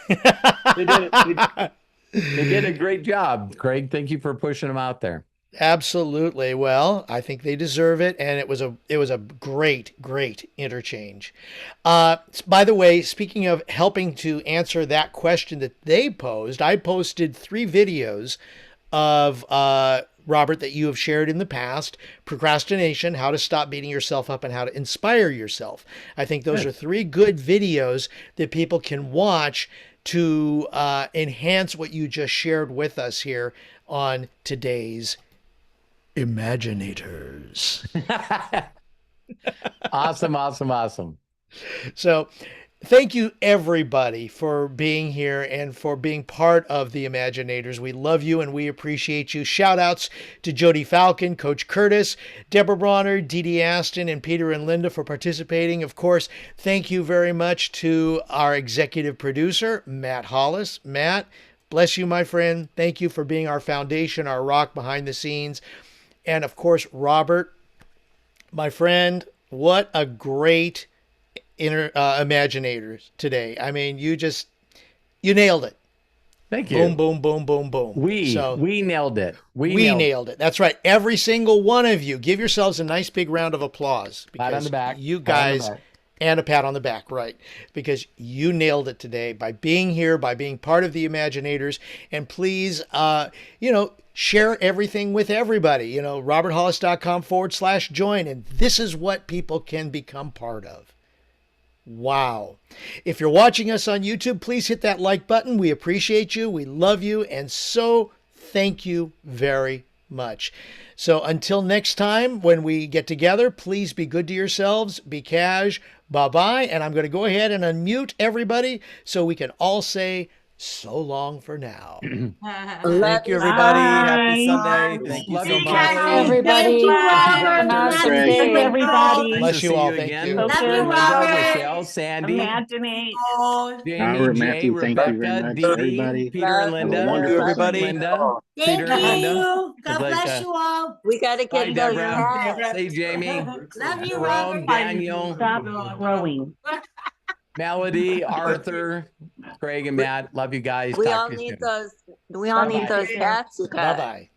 They did it. They did a great job, Craig. Thank you for pushing them out there. Absolutely. Well, I think they deserve it, and it was a great interchange. By the way, speaking of helping to answer that question that they posed, I posted 3 videos of Robert that you have shared in the past: procrastination, how to stop beating yourself up, and how to inspire yourself. I think those are 3 good videos that people can watch to enhance what you just shared with us here on today's Imaginators. Awesome. So thank you, everybody, for being here and for being part of the Imaginators. We love you and we appreciate you. Shout outs to Jody Falcon, Coach Curtis, Deborah Bronner, Dee Dee Aston, and Peter and Linda for participating. Of course, thank you very much to our executive producer, Matt Hollis. Matt, bless you, my friend. Thank you for being our foundation, our rock behind the scenes. And of course, Robert, my friend, what a great Imaginators today. I mean, you nailed it. Thank you. Boom, boom, boom, boom, boom. We nailed it. We nailed it. That's right. Every single one of you, give yourselves a nice big round of applause. Pat on the back. You guys, and a pat on the back, right? Because you nailed it today by being here, by being part of the Imaginators. And please, share everything with everybody. roberthollis.com/join. And this is what people can become part of. Wow. If you're watching us on YouTube, please hit that like button. We appreciate you. We love you. And so thank you very much. So until next time, when we get together, please be good to yourselves. Be cash. Bye-bye. And I'm going to go ahead and unmute everybody so we can all say so long for now. Thank you, everybody. Happy Sunday. Thank you so much. Thank Everybody. you, Robert. Awesome Thank day. you, everybody. Nice Bless to you see all. you Thank again. you. Love you, Linda, Robert. Michelle, Sandy, Imaginate. Jamie, Robert, Jay, Matthew, thank you very Rebecca, much, Dee Dee, everybody. Peter and Linda. Have a wonderful everybody. Linda, Thank Peter and Linda. you. God It's like, bless you all. We got to Bye, get those Deborah. hats. Say Jamie, Love you, Jerome, Robert. Daniel, Stop growing. Melody, Arthur, Craig, and Matt. Love you guys. We Talk all to you need soon. those. We all need Bye-bye. those hats, you guys. Bye-bye.